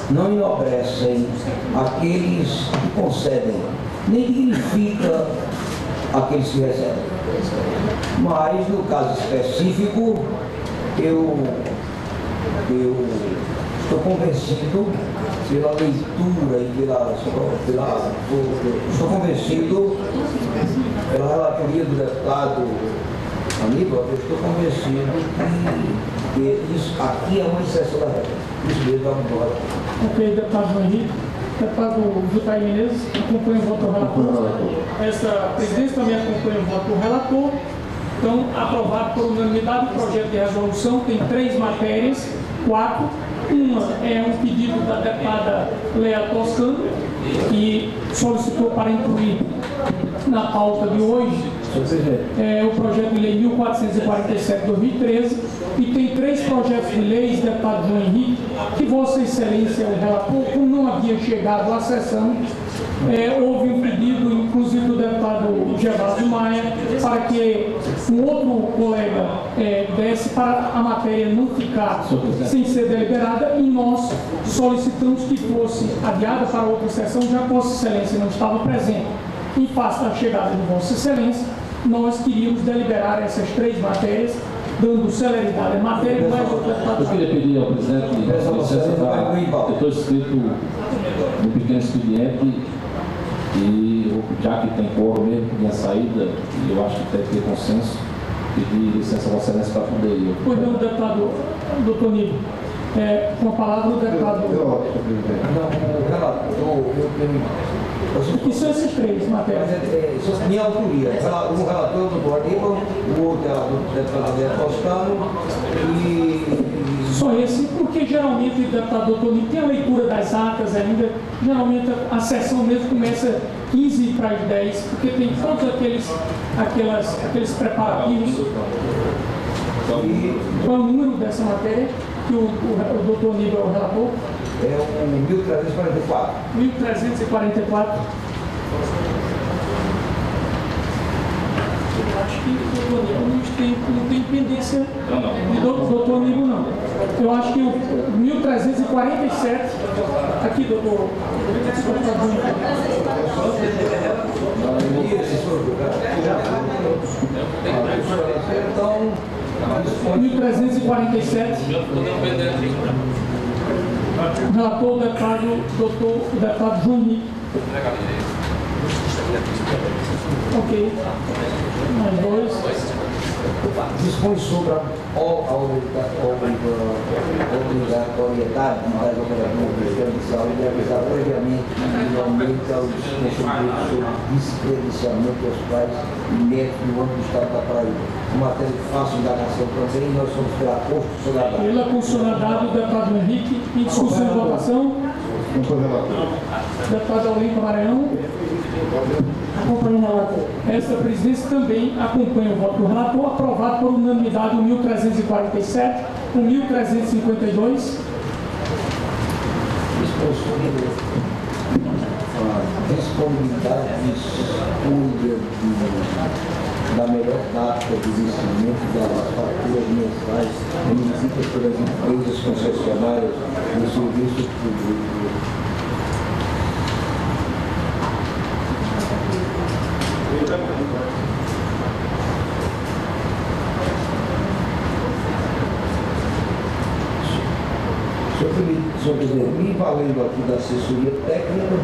não enobrecem aqueles que concedem, nem dignifica aqueles que recebem. Mas, no caso específico, eu estou convencido pela leitura e estou convencido pela relatoria do deputado Aníbal, eu estou convencido que isso aqui é uma exceção da regra. Isso mesmo, vamos embora. Ok, deputado Henrique. Deputado Jutaí Menezes, acompanha o voto do relator. Essa presidência também acompanha o voto do relator. Então, aprovado por unanimidade o projeto de resolução, tem 3 matérias, 4. Uma é um pedido da deputada Lea Toscano, que solicitou para incluir na pauta de hoje o projeto de lei 1447/2013, e tem 3 projetos de leis, deputado João Henrique, que Vossa Excelência, o relator, como não havia chegado à sessão, houve um pedido, inclusive do deputado Geraldo Maia, para que um outro colega desse para a matéria não ficar sem ser deliberada, e nós solicitamos que fosse adiada para outra sessão, já que Vossa Excelência não estava presente. Em face da chegada de Vossa Excelência, nós queríamos deliberar essas 3 matérias, dando celeridade à matéria, mas o deputado... Eu queria pedir ao presidente eu estou escrito no pequeno expediente, e já que tem coro mesmo que minha saída, eu acho que tem que ter consenso, pedir licença a Vossa Excelência para poder ir. Pois não, deputado, doutor Nico, com a palavra do deputado... O que são esses 3 matérias? Minha autoria. Um relator do doutor Aníbal, o outro é do deputado Lea Toscano e... Só esse, porque geralmente o deputado doutor Nico tem a leitura das atas ainda, geralmente a sessão mesmo começa 15 para as 10, porque tem todos aqueles preparativos. Qual é o número dessa matéria que o doutor Aníbal é o relator? É o 1344. 1344. Eu acho que o doutor Aníbal não tem pendência de doutor Aníbal, não. Eu acho que o 1347, aqui, doutor. Então, 1347. Relator o deputado João Henrique. Ok. Mais 2. dispõe sobre a obrigatoriedade das operadoras do sistema de saúde de avisar previamente individualmente aos consumidores sobre descredenciamento dos pais e médicos no âmbito do Estado da Paraíba. Uma matéria de fácil indagação também, nós somos pela constitucionalidade. Pela constitucionalidade do deputado Henrique, em discussão e votação. Deputado Olinda Maranhão. Acompanho o relator. Esta presidência também acompanha o voto do relator, aprovado por unanimidade o 1347, o 1352. Disponibilidade de escolha da melhor data de vencimento das faturas mensais emitidas pelas empresas concessionárias do serviço público. Senhor presidente, me valendo aqui da assessoria técnica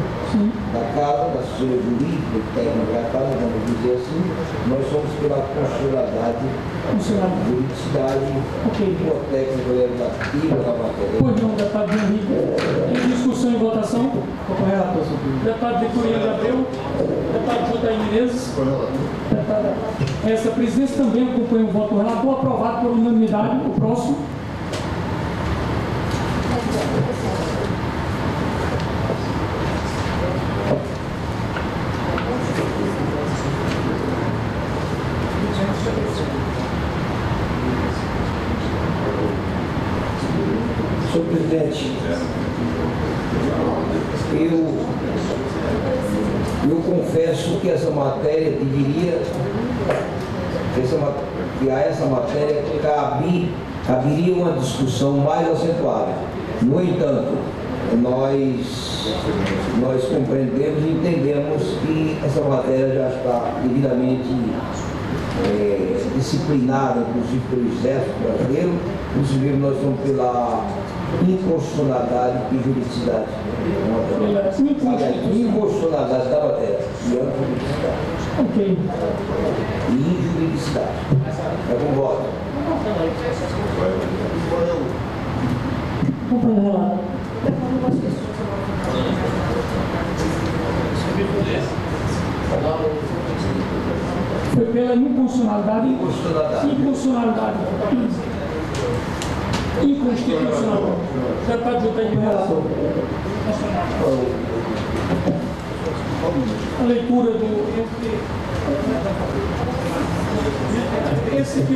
da casa, da assessoria jurídica e técnica da casa, vamos dizer assim, nós somos pela constitucionalidade, juridicidade, técnica legislativa da matéria. Pois não, deputado Henrique. Em discussão e votação. Deputado Victorino Abreu, deputado Jotair Menezes. Essa presidência também acompanha o voto do relator, aprovado por unanimidade. O próximo. Senhor presidente, eu confesso que essa matéria deveria, que a essa matéria caberia uma discussão mais acentuada. No entanto, nós compreendemos e entendemos que essa matéria já está devidamente disciplinada, inclusive pelo Exército Brasileiro, inclusive nós estamos pela inconstitucionalidade e juridicidade. Inconstitucionalidade da matéria e anti-juridicidade. Ok. E injuridicidade. É com voto. Acompanho o relator. Foi pela inconstitucionalidade. Inconstitucionalidade. Inconstitucional. Deputado Jotair Menezes. A leitura do. Esse aqui, o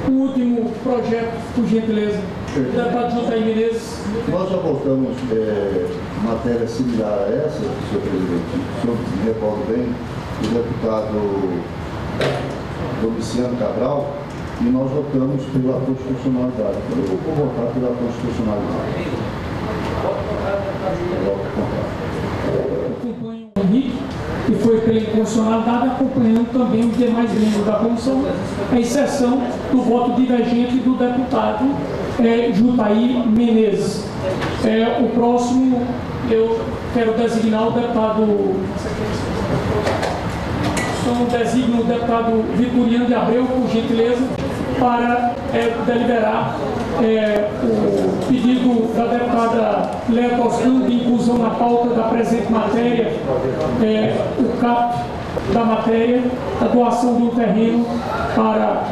último projeto, por gentileza. Deputado Jotair Menezes. Nós já votamos matéria similar a essa, senhor presidente. O senhor me recorda bem, o deputado Domiciano Cabral, e nós votamos pela constitucionalidade. Eu vou votar pela constitucionalidade. Acompanho o Henrique, que foi pela inconstitucionalidade, acompanhando também os demais membros da comissão, a exceção do voto divergente do deputado Jotair Menezes. O próximo, eu quero designar o deputado. Então, designo o deputado Victorino de Abreu, por gentileza, para deliberar o pedido da deputada Léa Toscano de inclusão na pauta da presente matéria, o CAP da matéria, a doação do terreno para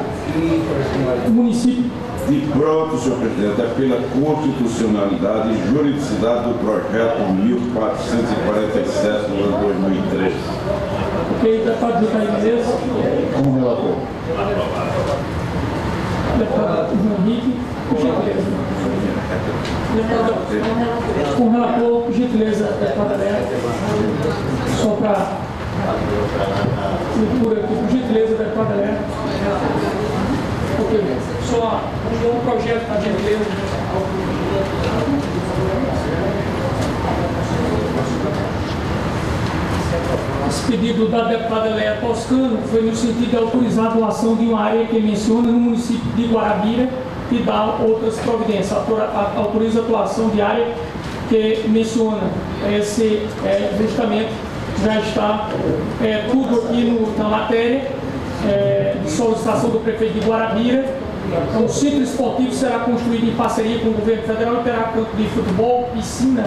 o município. E pronto, senhor presidente, é pela constitucionalidade e juridicidade do projeto 1447 do ano 2013. Ok, deputado Jotair Menezes. Como relator. Deputado João Henrique, por gentileza. Com relator, por gentileza, deputada Léa. Só para leitura aqui, por gentileza, deputada Léa. Ok, só um projeto, por gentileza. Esse pedido da deputada Léa Toscano foi no sentido de autorizar a doação de uma área que menciona no município de Guarabira e dá outras providências. Autoriza a doação de área que menciona esse justamente já está tudo aqui na matéria de solicitação do prefeito de Guarabira. Um centro esportivo será construído em parceria com o governo federal e terá campo de futebol, piscina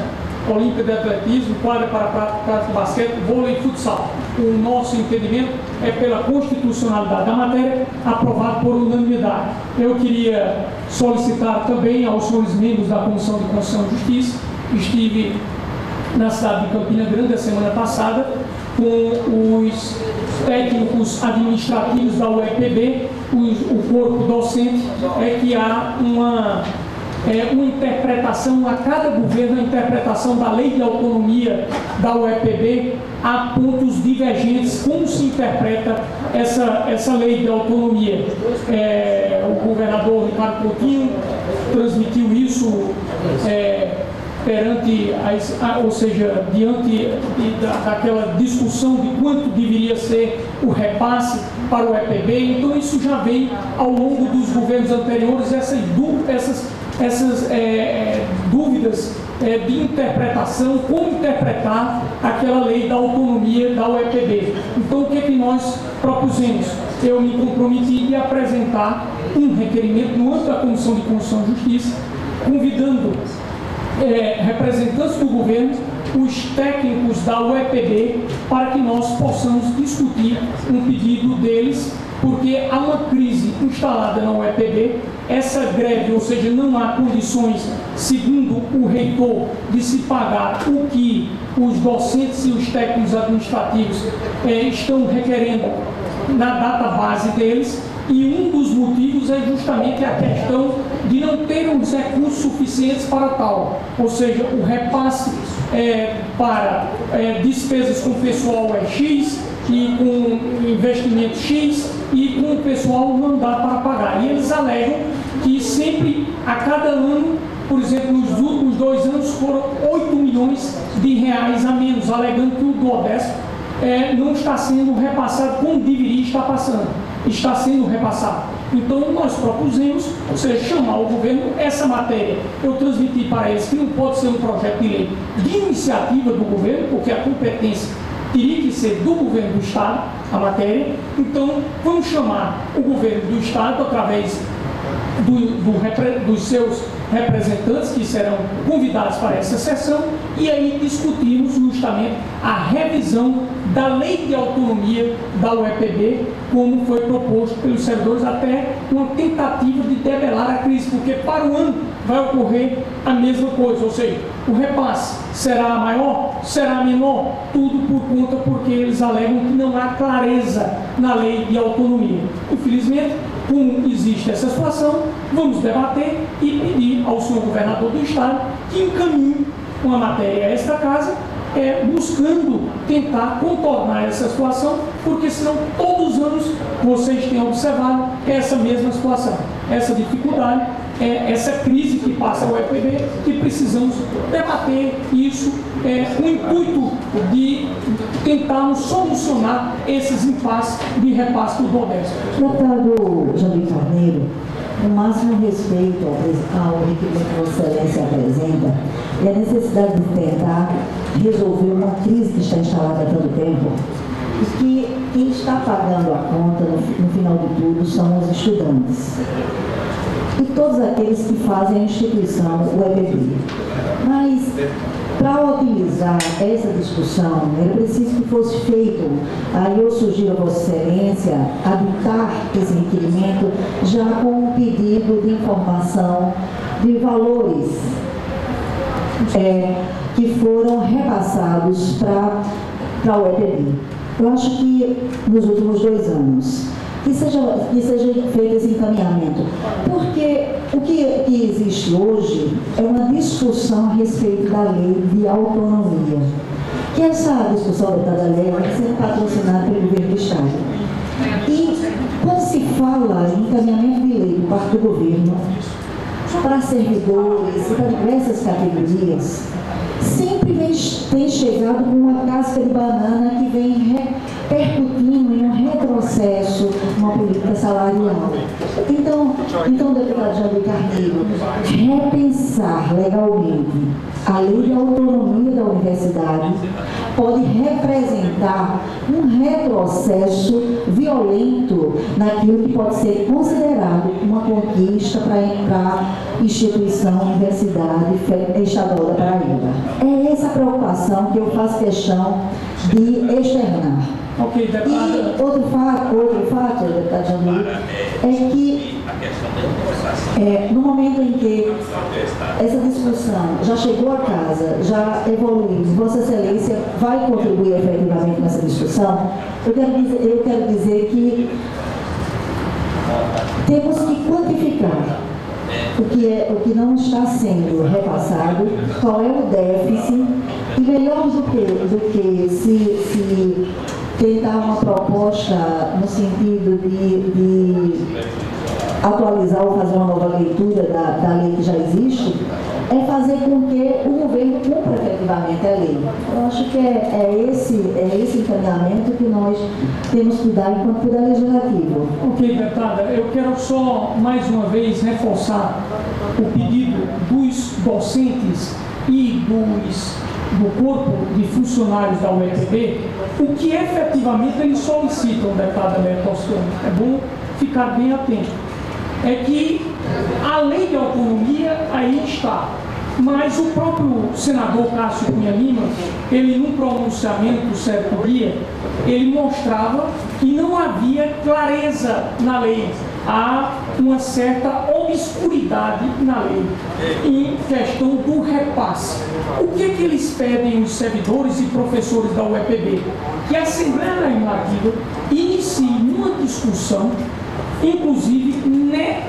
olímpica de atletismo, quadra para prática de basquete, vôlei e futsal. O nosso entendimento é pela constitucionalidade da matéria, aprovado por unanimidade. Eu queria solicitar também aos senhores membros da Comissão de Constituição e Justiça. Estive na cidade de Campina Grande a semana passada com os técnicos administrativos da UEPB, o corpo docente, que há uma interpretação, a cada governo, a interpretação da lei de autonomia da UEPB, há pontos divergentes, como se interpreta essa lei de autonomia. O governador Ricardo Coutinho transmitiu isso perante, ou seja, diante daquela discussão de quanto deveria ser o repasse para o UEPB. Então isso já vem ao longo dos governos anteriores, essas dúvidas de interpretação, como interpretar aquela lei da autonomia da UEPB. Então o que é que nós propusemos? Eu me comprometi de apresentar um requerimento no âmbito da Comissão de Constituição e Justiça, convidando representantes do governo, os técnicos da UEPB, para que nós possamos discutir um pedido deles, porque há uma crise instalada na UEPB, essa greve, ou seja, não há condições, segundo o reitor, de se pagar o que os docentes e os técnicos administrativos estão requerendo na data base deles, e um dos motivos é justamente a questão de não ter os recursos suficientes para tal, ou seja, o repasse para despesas com pessoal é X, e com investimento X, e com o pessoal não dá para pagar. E eles alegam que sempre, a cada ano, por exemplo, nos últimos 2 anos foram 8 milhões de reais a menos, alegando que o Duodécimo não está sendo repassado como deveria estar passando. Está sendo repassado. Então nós propusemos, ou seja, chamar o governo, essa matéria, eu transmiti para eles que não pode ser um projeto de lei de iniciativa do governo, porque a competência teria que ser do governo do Estado, a matéria. Então vamos chamar o governo do Estado através dos seus representantes, que serão convidados para essa sessão, e aí discutimos justamente a revisão da lei de autonomia da UEPB, como foi proposto pelos servidores, até uma tentativa de debelar a crise, porque para o ano vai ocorrer a mesma coisa, ou seja, o repasse será maior, será menor, tudo por conta, porque eles alegam que não há clareza na lei de autonomia. Infelizmente, como existe essa situação, vamos debater e pedir ao senhor governador do Estado que encaminhe uma matéria a esta casa, buscando tentar contornar essa situação, porque senão todos os anos vocês têm observado essa mesma situação, essa dificuldade, essa crise que passa o UEPB, que precisamos debater isso com o intuito de tentarmos solucionar esses impasses de repasse do Duodécimo. Deputado Jandir Carneiro, o máximo respeito ao requerimento que Vossa Excelência apresenta e a necessidade de tentar resolver uma crise que está instalada há tanto tempo, e que quem está pagando a conta no final de tudo são os estudantes e todos aqueles que fazem a instituição UEPB. Mas, para otimizar essa discussão, era preciso que fosse feito, aí eu sugiro a Vossa Excelência adotar esse requerimento já com o pedido de informação de valores que foram repassados para a UEPB. Eu acho que nos últimos 2 anos, que seja feito esse encaminhamento, porque o que existe hoje é uma discussão a respeito da lei de autonomia, que essa discussão da lei vai ser patrocinada pelo governo do Estado. E quando se fala em encaminhamento de lei por parte do governo para servidores e para diversas categorias, sempre tem chegado com uma casca de banana que vem repercutindo em um retrocesso numa política salarial. Então, deputado Jandir Carneiro, repensar legalmente a lei de autonomia da universidade pode representar um retrocesso violento naquilo que pode ser considerado uma conquista para a instituição, universidade estadual da Paraíba. É essa preocupação que eu faço questão de externar. Ok, deputada. E outro fato, deputado Jamil, é que no momento em que essa discussão já chegou a casa, já evoluiu, Vossa Excelência vai contribuir efetivamente nessa discussão, eu quero dizer que temos que quantificar o que não está sendo repassado, qual é o déficit, e melhor do que se tentar uma proposta no sentido de atualizar ou fazer uma nova leitura da lei que já existe, é fazer com que o governo cumpra efetivamente a lei. Eu acho que é esse encaminhamento que nós temos que dar enquanto poder legislativo. Ok, deputada, eu quero só mais uma vez reforçar o pedido dos docentes e do corpo de funcionários da UEPB, o que efetivamente eles solicitam, deputada Léa Toscano. É bom ficar bem atento. É que a lei de autonomia aí está, mas o próprio senador Cássio Cunha Lima, ele num pronunciamento certo dia, ele mostrava que não havia clareza na lei, há uma certa obscuridade na lei em questão do repasse. O que eles pedem, os servidores e professores da UEPB? Que a Assembleia Legislativa inicie uma discussão, inclusive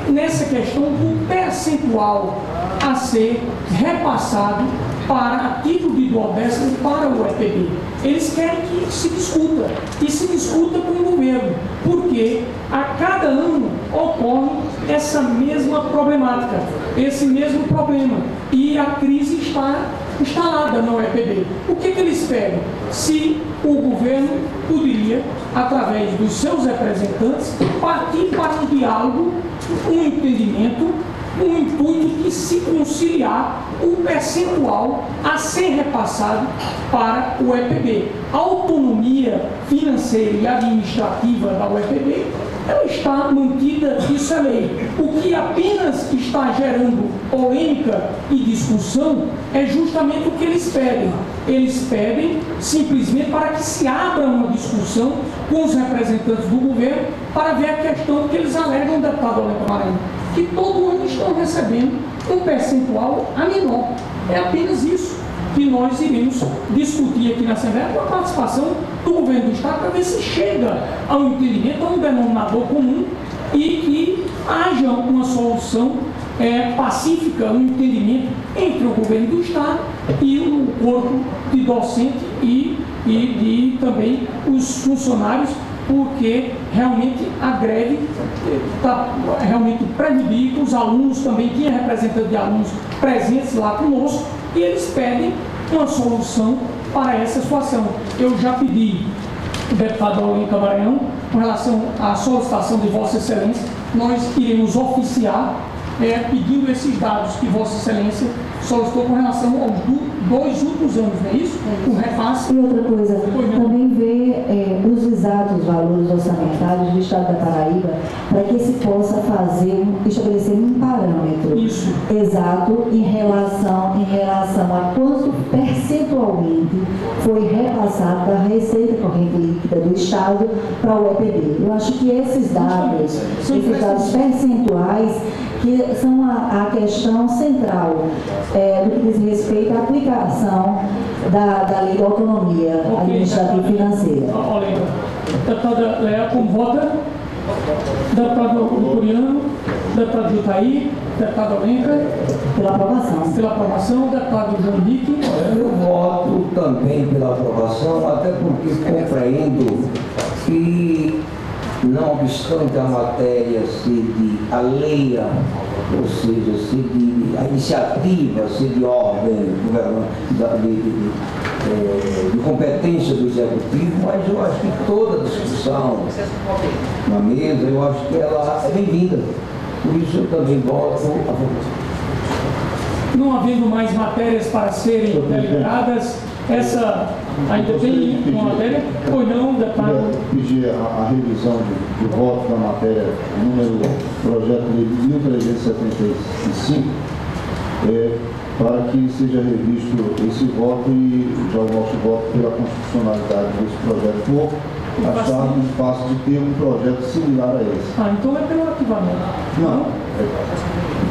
nessa questão do percentual a ser repassado a título de duodécimo para o UEPB. Eles querem que se discuta, e se discuta com o governo, porque a cada ano ocorre essa mesma problemática, esse mesmo problema, e a crise está instalada na UEPB. O que eles pedem? Se o governo poderia, através dos seus representantes, partir para um diálogo, um entendimento, um intuito de se conciliar o percentual a ser repassado para o UEPB. A autonomia financeira e administrativa da UEPB, ela está mantida, isso é lei. O que apenas está gerando polêmica e discussão é justamente o que eles pedem. Eles pedem simplesmente para que se abra uma discussão com os representantes do governo para ver a questão que eles alegam, deputado Olenka Maranhão, que todo ano estão recebendo um percentual a menor. É apenas isso que nós iremos discutir aqui na Assembleia com a participação do governo do Estado para ver se chega a um entendimento, a um denominador comum e que haja uma solução pacífica, um entendimento entre o governo do Estado e o corpo de docente e de também os funcionários, porque realmente a greve realmente prejudica os alunos, também tinha representante de alunos presentes lá conosco, e eles pedem uma solução para essa situação. Eu já pedi, deputado Olenka Maranhão, com relação à solicitação de Vossa Excelência, nós iremos oficiar pedindo esses dados que Vossa Excelência solicitou com relação aos 2 últimos anos, não é isso? O repasse. E outra coisa, também ver os exatos valores orçamentários do Estado da Paraíba, para que se possa estabelecer um parâmetro exato em relação a quanto percentualmente foi repassado da receita corrente líquida do Estado para o UEPB. Eu acho que esses dados percentuais, que são a questão central do que diz respeito à aplicação da lei de autonomia administrativa e financeira. Olenka, deputada Léa, como vota? Deputado Victoriano, deputado Jutaí, deputado Olenka. Pela aprovação. Pela aprovação, deputado João Henrique. Eu voto também pela aprovação, até porque compreendo que, não obstante a matéria ser de alheia, ou seja, ser de a iniciativa, ser de ordem de competência do Executivo, mas eu acho que toda discussão na mesa, eu acho que ela é bem-vinda. Por isso eu também voto a favor. Não havendo mais matérias para serem deliberadas, Essa ainda tem uma matéria? Ou não, deputado? Pedir a revisão de voto da matéria número projeto de lei 1375, para que seja revisto esse voto e já o nosso voto pela constitucionalidade desse projeto, por achar muito fácil de ter um projeto similar a esse. Então é pelo arquivamento. Não,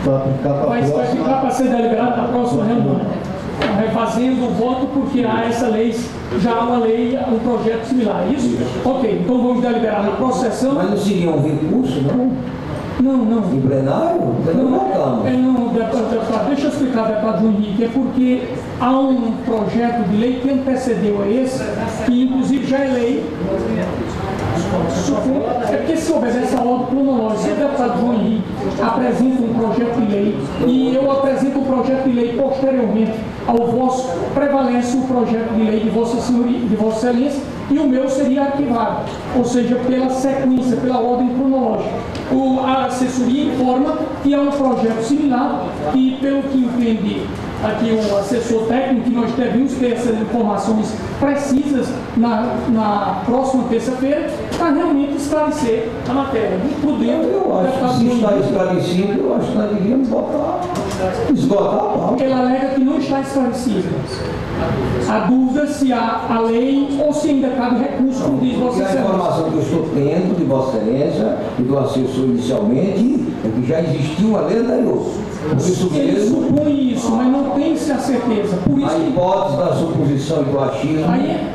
para aplicar para a Vai próxima. ficar para ser deliberado na próxima reunião. Refazendo o voto porque há essa lei, já há uma lei, um projeto similar. Isso? Ok, então vamos deliberar na próxima sessão. Mas não seria um recurso, não? Não. Em plenário? Não, deputado, deixa eu explicar, deputado João Henrique, é porque há um projeto de lei que antecedeu a esse, que inclusive já é lei. É porque se obedece à ordem cronológica. Se o deputado João Henrique apresenta um projeto de lei e eu apresento um projeto de lei posteriormente ao vosso, prevalece o projeto de lei de Vossa Senhoria, de Vossa Excelência, e o meu seria arquivado, ou seja, pela sequência, pela ordem cronológica. A assessoria informa que há um projeto similar e, pelo que entende aqui o assessor técnico, que nós devemos ter essas informações precisas na próxima terça-feira para realmente esclarecer a matéria. Eu acho que se está esclarecido, eu acho que nós devíamos esgotar a pauta. Ele alega que não está esclarecido. A dúvida se há a lei ou se ainda cabe recurso, como diz Vossa E a Excelência. informação que eu estou tendo de Vossa Excelência e do assessor inicialmente é que já existiu uma lei anterior. Por isso Ele mesmo, supõe isso, mas não tem-se a certeza. Por isso a hipótese da suposição e do achismo,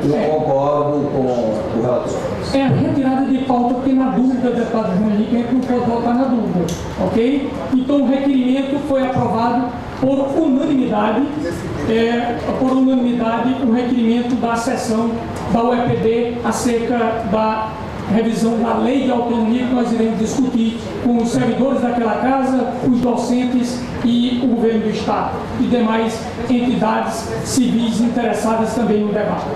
eu concordo com o relator. é a retirada de pauta, porque na dúvida, deputado João Henrique, a gente não pode votar na dúvida, ok? Então o requerimento foi aprovado por unanimidade, o requerimento da sessão da UEPD acerca da revisão da lei de autonomia que nós iremos discutir com os servidores daquela casa, os docentes e o governo do Estado e demais entidades civis interessadas também no debate.